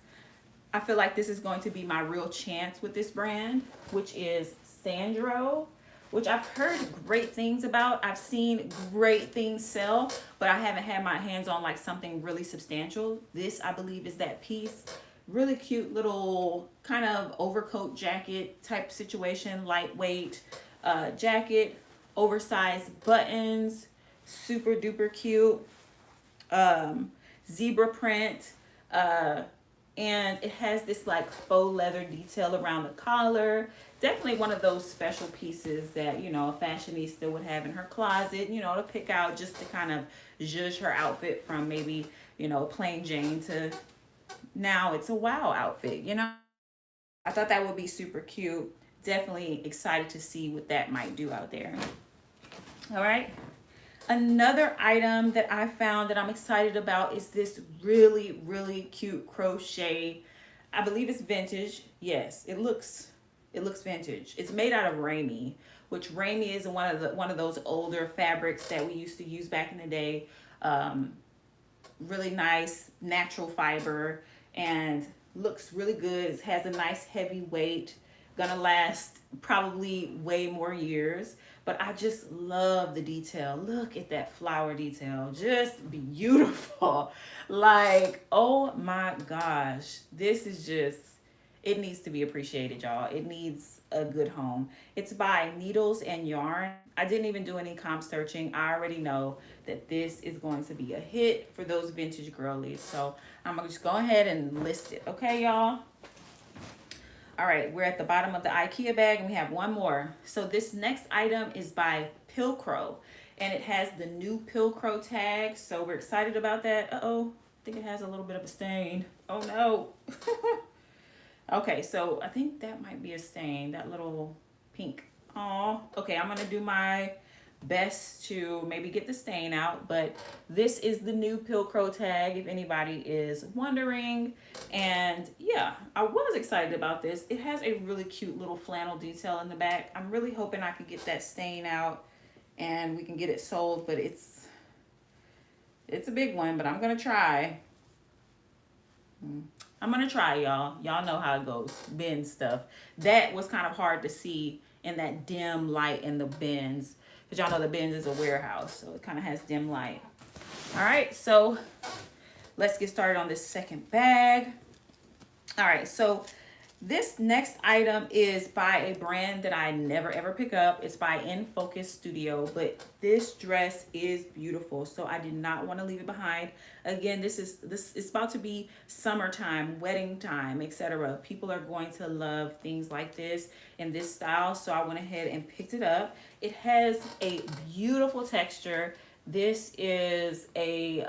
S1: I feel like this is going to be my real chance with this brand, which is Sandro, which I've heard great things about. I've seen great things sell, but I haven't had my hands on like something really substantial. This, I believe, is that piece. Really cute little kind of overcoat jacket type situation, lightweight jacket, oversized buttons, super duper cute, zebra print, and it has this like faux leather detail around the collar. Definitely one of those special pieces that, a fashionista would have in her closet, to pick out just to kind of zhuzh her outfit from maybe, plain Jane to now it's a wow outfit, I thought that would be super cute. Definitely excited to see what that might do out there. All right. Another item that I found that I'm excited about is this really, really cute crochet. I believe it's vintage. Yes, it looks vintage. It's made out of ramie, which ramie is one of those older fabrics that we used to use back in the day. Really nice natural fiber and looks really good. It has a nice heavy weight. Gonna last probably way more years, but I just love the detail. Look at that flower detail, just beautiful. Like, oh my gosh, this is just, it needs to be appreciated, y'all. It needs a good home. It's by Needles and Yarn. I didn't even do any comp searching. I already know that this is going to be a hit for those vintage girlies. So I'm gonna just go ahead and list it, okay, y'all? All right, we're at the bottom of the IKEA bag and we have one more. So this next item is by Pilcrow and it has the new Pilcrow tag. So we're excited about that. Uh-oh, I think it has a little bit of a stain. Oh no. Okay, so I think that might be a stain, that little pink. Oh, okay, I'm gonna do my best to maybe get the stain out, but this is the new Pilcrow tag if anybody is wondering. And yeah, I was excited about this. It has a really cute little flannel detail in the back. I'm really hoping I can get that stain out and we can get it sold, but it's a big one, but I'm gonna try. I'm gonna try, y'all. Y'all know how it goes. BINZ stuff. That was kind of hard to see in that dim light in the BINZ. Because y'all know the BINZ is a warehouse, so it kind of has dim light. All right, so let's get started on this second bag. All right, so this next item is by a brand that I never ever pick up. It's by In Focus Studio, but this dress is beautiful, so I did not want to leave it behind. Again, this is about to be summertime, wedding time, etc. People are going to love things like this in this style, so I went ahead and picked it up. It has a beautiful texture. This is a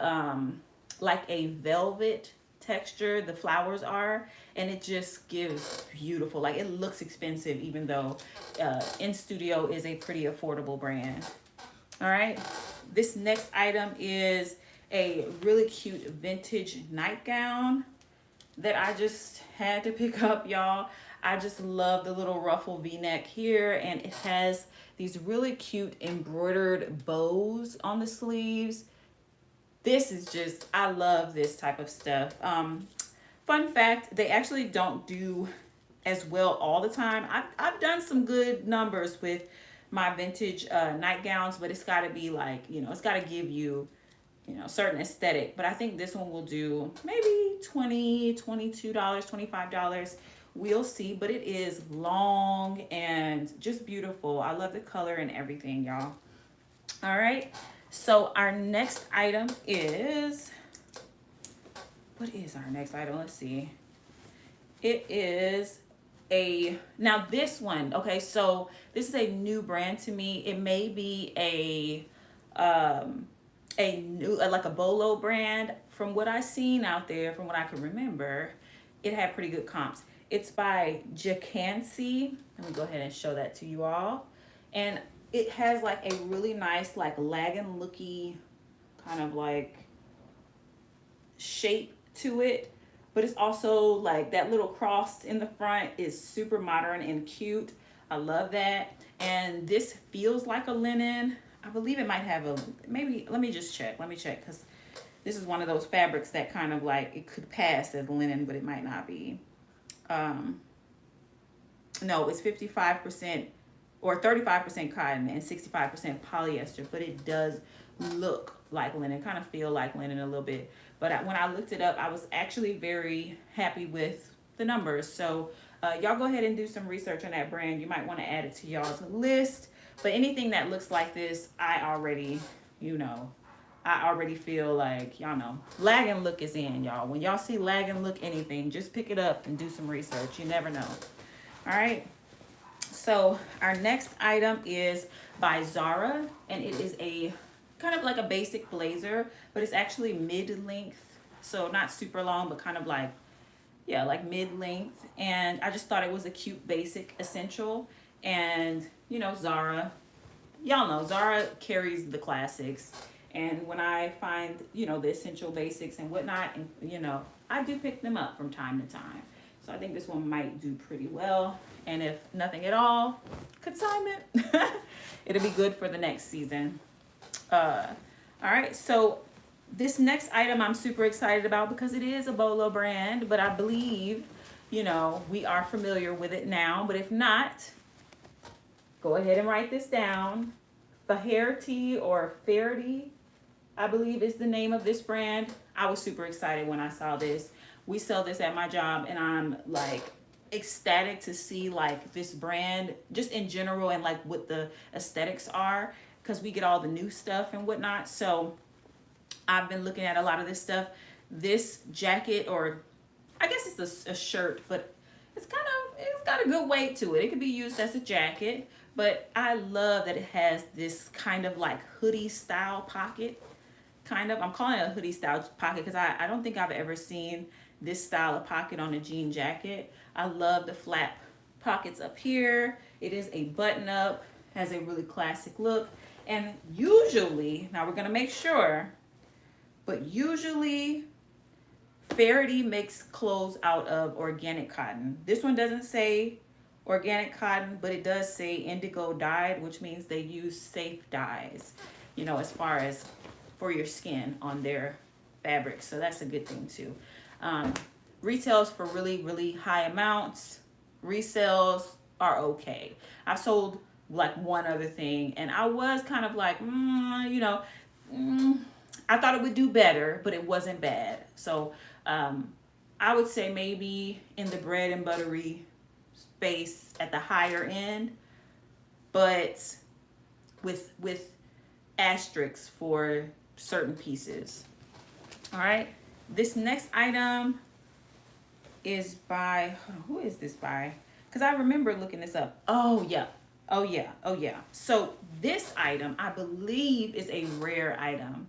S1: like a velvet texture, the flowers are, and it just gives beautiful, like it looks expensive even though In Studio is a pretty affordable brand. All right, this next item is a really cute vintage nightgown that I just had to pick up, y'all. I just love the little ruffle v-neck here, and it has these really cute embroidered bows on the sleeves. This is just, I love this type of stuff. Fun fact, they actually don't do as well all the time. I've done some good numbers with my vintage nightgowns, but it's got to be like, it's got to give you, you know, certain aesthetic. But I think this one will do maybe $20, $22, $25. We'll see. But it is long and just beautiful. I love the color and everything, y'all. All right. So our next item is, what is our next item? Let's see. It is now this one, okay, so this is a new brand to me. It may be a new, like a Bolo brand. From what I've seen out there, from what I can remember, it had pretty good comps. It's by Jacancy. Let me go ahead and show that to you all. And it has like a really nice, like lagging looky kind of like shape to it. But it's also like that little cross in the front is super modern and cute. I love that. And this feels like a linen. I believe it might have a, maybe, let me just check. Let me check, because this is one of those fabrics that kind of like, it could pass as linen, but it might not be. No, it's 55% or 35% cotton and 65% polyester, but it does look like linen, kind of feel like linen a little bit. But when I looked it up, I was actually very happy with the numbers. So y'all go ahead and do some research on that brand. You might want to add it to y'all's list. But anything that looks like this, I already, you know, I already feel like, y'all know, lag and look is in, y'all. When y'all see lag and look anything, just pick it up and do some research. You never know. All right. So our next item is by Zara, and it is a kind of like a basic blazer, but it's actually mid-length. So not super long, but kind of like, yeah, like mid-length. And I just thought it was a cute basic essential. And, you know, Zara, y'all know, Zara carries the classics. And when I find, you know, the essential basics and whatnot, and, you know, I do pick them up from time to time. So I think this one might do pretty well. And if nothing at all, consignment. It'll be good for the next season. All right, so this next item I'm super excited about because it is a Bolo brand, but I believe, you know, we are familiar with it now. But if not, go ahead and write this down. Faherty or Faherty, I believe is the name of this brand. I was super excited when I saw this. We sell this at my job, and I'm like ecstatic to see like this brand just in general and like what the aesthetics are, because we get all the new stuff and whatnot. So I've been looking at a lot of this stuff. This jacket, or I guess it's a shirt, but it's got a good weight to it. It could be used as a jacket, but I love that it has this kind of like hoodie style pocket. Kind of, I'm calling it a hoodie style pocket because I don't think I've ever seen this style of pocket on a jean jacket. I love the flap pockets up here. It is a button up, has a really classic look. And usually, now we're gonna make sure, but usually Faherty makes clothes out of organic cotton. This one doesn't say organic cotton, but it does say indigo dyed, which means they use safe dyes, you know, as far as for your skin on their fabrics. So that's a good thing too. Retails for really, really high amounts. Resells are okay. I've sold like one other thing, and I was kind of like, you know, I thought it would do better, but it wasn't bad. So I would say maybe in the bread and buttery space at the higher end, but with asterisks for certain pieces. All right, this next item is by, who is this by? Because I remember looking this up. Oh yeah. So this item, I believe, is a rare item.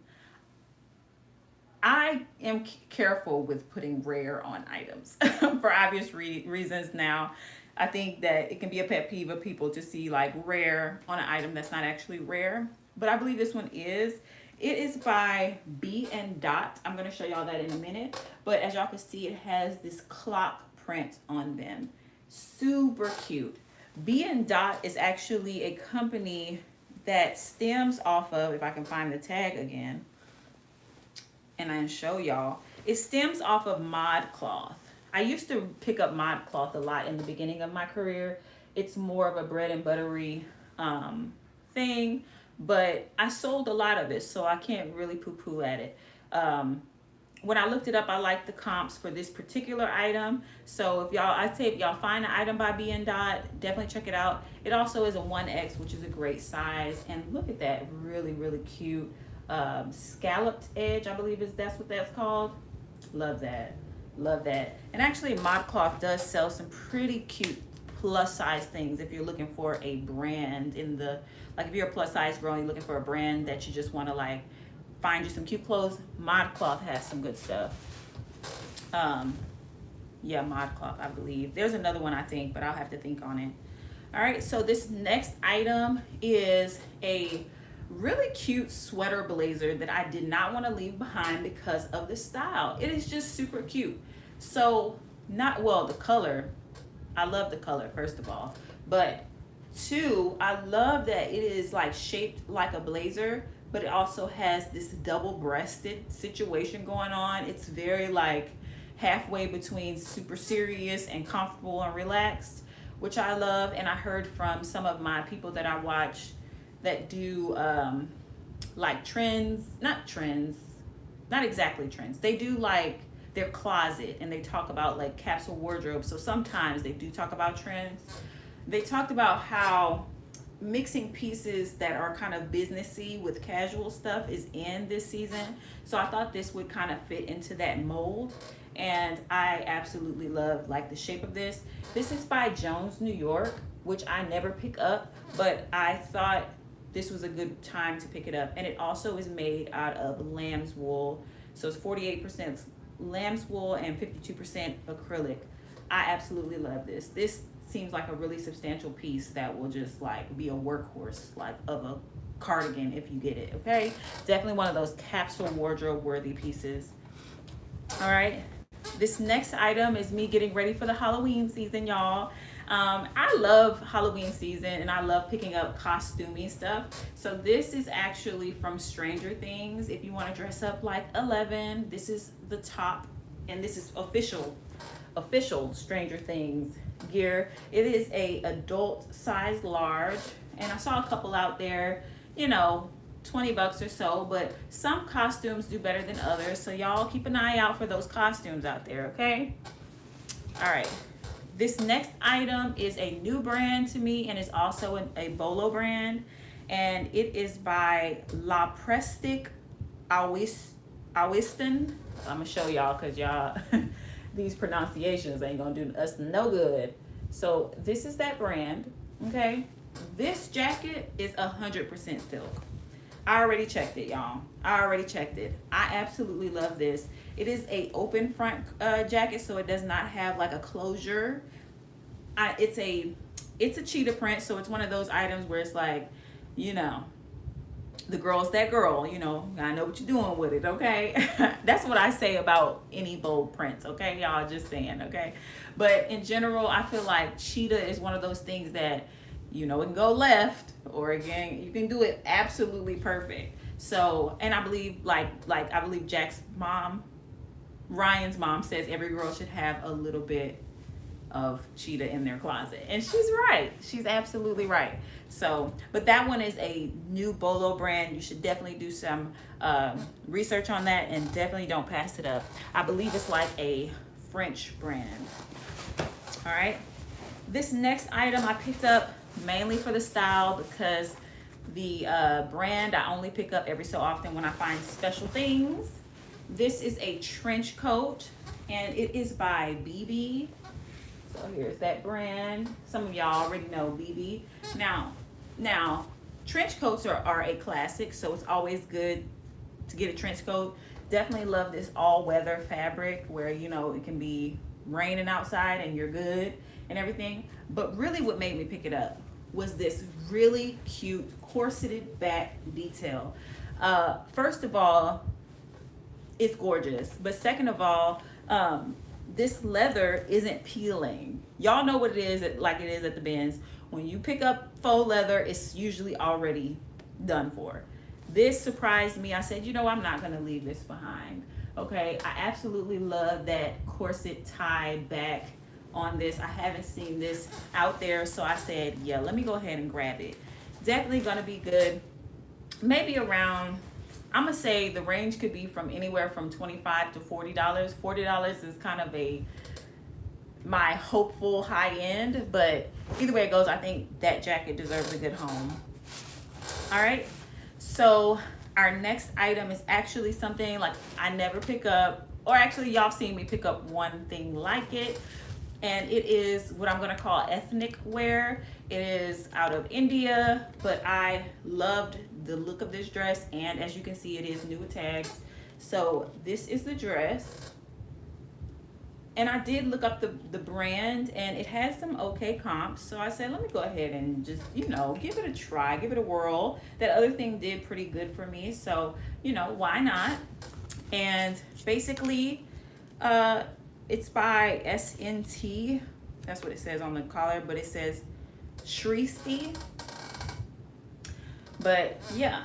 S1: I am careful with putting rare on items for obvious reasons. Now, I think that it can be a pet peeve of people to see like rare on an item that's not actually rare. But I believe this one is. It is by BINZ. I'm going to show y'all that in a minute. But as y'all can see, it has this clock print on them. Super cute. BINZ is actually a company that stems off of, if I can find the tag again, and I show y'all, it stems off of ModCloth. I used to pick up ModCloth a lot in the beginning of my career. It's more of a bread and buttery thing. but I sold a lot of it, so I can't really poo-poo at it. When I looked it up, I liked the comps for this particular item. So if y'all, I'd say if y'all find an item by BN Dot, definitely check it out. It also is a 1X, which is a great size. And look at that really, really cute scalloped edge, I believe that's what that's called. Love that. Love that. And actually, ModCloth does sell some pretty cute plus size things if you're looking for a brand in the, like if you're a plus size girl and you're looking for a brand that you just want to like find you some cute clothes. ModCloth has some good stuff. Yeah, ModCloth, I believe. There's another one, I think, but I'll have to think on it. All right, so this next item is a really cute sweater blazer that I did not want to leave behind because of the style. It is just super cute. So, not, well, the color, I love the color, first of all. But two, I love that it is like shaped like a blazer, but it also has this double-breasted situation going on. It's very like halfway between super serious and comfortable and relaxed, which I love. And I heard from some of my people that I watch that do like trends, not exactly trends. They do like their closet and they talk about like capsule wardrobe. So sometimes they do talk about trends. They talked about how mixing pieces that are kind of businessy with casual stuff is in this season. So I thought this would kind of fit into that mold. And I absolutely love like the shape of this. This is by Jones, New York, which I never pick up, but I thought this was a good time to pick it up. And it also is made out of lamb's wool. So it's 48% lamb's wool and 52% acrylic. I absolutely love this. This seems like a really substantial piece that will just like be a workhorse like of a cardigan if you get it. Okay, definitely one of those capsule wardrobe worthy pieces. All right, this next item is me getting ready for the Halloween season, y'all. I love Halloween season and I love picking up costuming stuff. So this is actually from Stranger Things. If you want to dress up like 11, this is the top, and this is official Stranger Things gear. It is a adult size large, and I saw a couple out there, you know, $20 or so, but some costumes do better than others. So y'all keep an eye out for those costumes out there, okay? All right. This next item is a new brand to me and is also a Bolo brand, and it is by La Prestic Awiston. I'm gonna show y'all because y'all these pronunciations ain't gonna do us no good. So this is that brand, okay? This jacket is 100% silk. I already checked it, y'all. I already checked it. I absolutely love this. It is a open front jacket, so it does not have like a closure. It's a cheetah print, so it's one of those items where it's like, you know, the girl's that girl, you know, I know what you're doing with it, okay? That's what I say about any bold prints, okay, y'all, just saying, okay? But in general, I feel like cheetah is one of those things that, you know, it can go left, or again, you can do it absolutely perfect. So, and I believe like I believe Jack's mom, Ryan's mom, says every girl should have a little bit of cheetah in their closet, and she's right. She's absolutely right. So, but that one is a new Bolo brand. You should definitely do some research on that, and definitely don't pass it up. I believe it's like a French brand. All right, this next item I picked up mainly for the style, because the brand I only pick up every so often when I find special things. This is a trench coat, and it is by BB. So here's that brand. Some of y'all already know BB. Now, trench coats are a classic, so it's always good to get a trench coat. Definitely love this all-weather fabric where, you know, it can be raining outside and you're good and everything. But really what made me pick it up was this really cute corseted back detail. First of all, it's gorgeous. But second of all, this leather isn't peeling. Y'all know what it is, like it is at the BINZ. When you pick up faux leather, it's usually already done for. This surprised me. I said, you know, I'm not gonna leave this behind. Okay, I absolutely love that corset tie back on this. I haven't seen this out there, so I said, yeah, let me go ahead and grab it. Definitely gonna be good maybe around, I'm gonna say the range could be from anywhere from $25 to $40. $40 is kind of my hopeful high end, but either way it goes, I think that jacket deserves a good home. All right, so our next item is actually something like I never pick up, or actually y'all seen me pick up one thing like it, and it is what I'm gonna call ethnic wear. It is out of India, but I loved the look of this dress, and as you can see, it is new with tags. So this is the dress, and I did look up the brand, and it has some okay comps. So I said, let me go ahead and just, give it a try, give it a whirl. That other thing did pretty good for me. So, why not? And basically, it's by SNT. That's what it says on the collar, but it says Shristi. But yeah,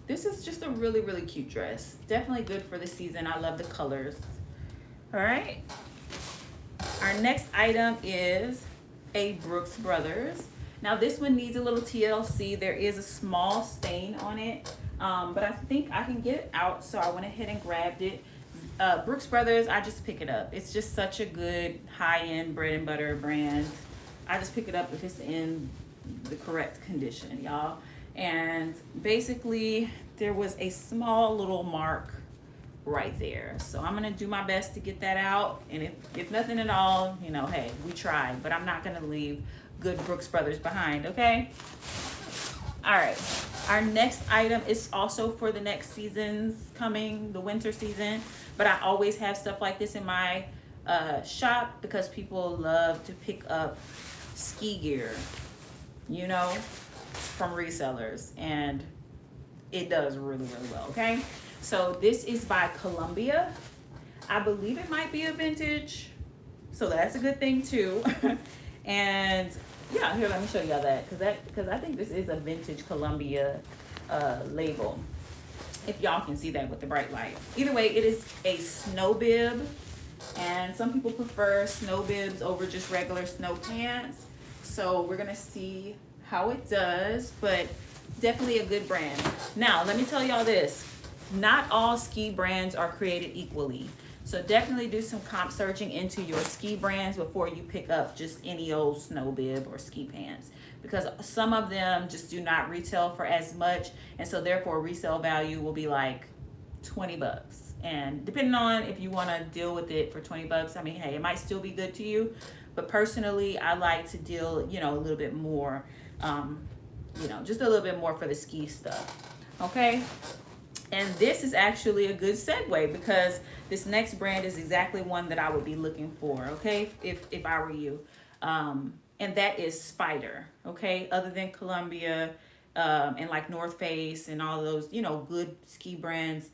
S1: this is just a really, really cute dress. Definitely good for the season. I love the colors. All right. Our next item is a Brooks Brothers. Now this one needs a little TLC. There is a small stain on it, but I think I can get it out, so I went ahead and grabbed it. Brooks Brothers, I just pick it up. It's just such a good high-end bread and butter brand. I just pick it up if it's in the correct condition, y'all. And basically, there was a small little mark right there. So I'm gonna do my best to get that out. And if nothing at all, hey, we tried. But I'm not gonna leave good Brooks Brothers behind, okay? All right. Our next item is also for the next season's coming, the winter season. But I always have stuff like this in my shop because people love to pick up ski gear, from resellers. And it does really, really well, okay? So this is by Columbia. I believe it might be a vintage. So that's a good thing too. And yeah, here, let me show y'all that. Because I think this is a vintage Columbia label. If y'all can see that with the bright light. Either way, it is a snow bib. And some people prefer snow bibs over just regular snow pants. So we're gonna see how it does, but definitely a good brand. Now, let me tell y'all this. Not all ski brands are created equally. So definitely do some comp searching into your ski brands before you pick up just any old snow bib or ski pants. Because some of them just do not retail for as much. And so therefore resale value will be like 20 bucks. And depending on if you want to deal with it for 20 bucks, I mean, hey, it might still be good to you. But personally, I like to deal, a little bit more, just a little bit more for the ski stuff. Okay. And this is actually a good segue because this next brand is exactly one that I would be looking for, okay, if I were you. And that is Spider, okay, other than Columbia and like North Face and all of those, good ski brands.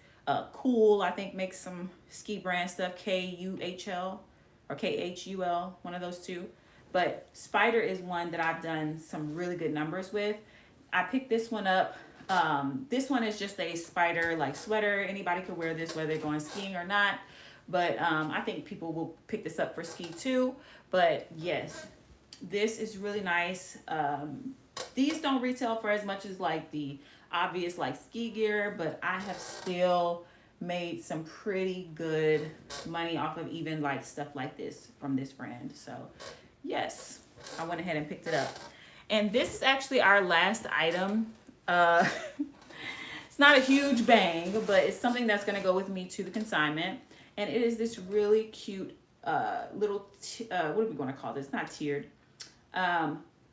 S1: Cool, I think, makes some ski brand stuff, KUHL or KHUL, one of those two. But Spider is one that I've done some really good numbers with. I picked this one up. This one is just a spider like sweater. Anybody could wear this whether they're going skiing or not. But I think people will pick this up for ski too. But yes, this is really nice. These don't retail for as much as like the obvious like ski gear, but I have still made some pretty good money off of even like stuff like this from this brand. So yes, I went ahead and picked it up. And this is actually our last item. It's not a huge bang, but it's something that's going to go with me to the consignment. And it is this really cute little, what are we going to call this? Not tiered.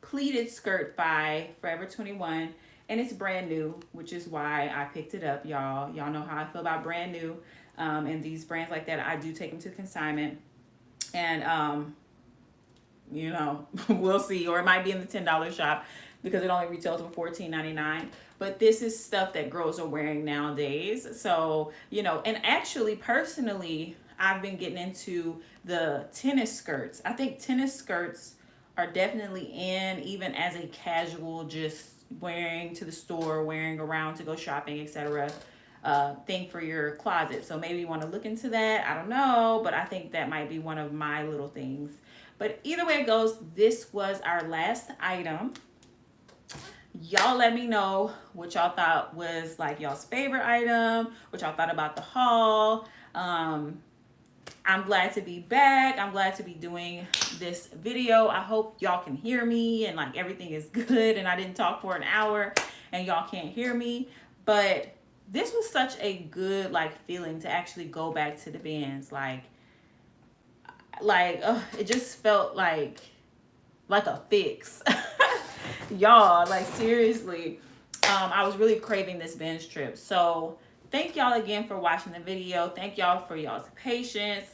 S1: Pleated skirt by Forever 21. And it's brand new, which is why I picked it up, y'all. Y'all know how I feel about brand new. And these brands like that, I do take them to consignment. And, we'll see. Or it might be in the $10 shop because it only retails for $14.99. But this is stuff that girls are wearing nowadays. So, and actually, personally, I've been getting into the tennis skirts. I think tennis skirts are definitely in, even as a casual, just wearing to the store, wearing around to go shopping, etc. Thing for your closet. So maybe you want to look into that. I don't know, but I think that might be one of my little things. But either way it goes, this was our last item. Y'all let me know what y'all thought was like y'all's favorite item, what y'all thought about the haul. I'm glad to be back. I'm glad to be doing this video. I hope y'all can hear me and like everything is good and I didn't talk for an hour and y'all can't hear me. But this was such a good like feeling to actually go back to the BINZ. It just felt like a fix. Y'all, like seriously, I was really craving this BINZ trip. So thank y'all again for watching the video. Thank y'all for y'all's patience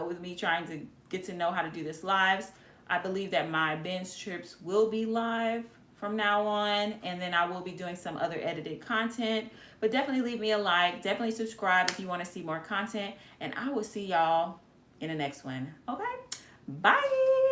S1: with me trying to get to know how to do this lives. I believe that my BINZ trips will be live from now on, and then I will be doing some other edited content. But definitely leave me a like, definitely subscribe if you want to see more content, and I will see y'all in the next one. Okay, bye.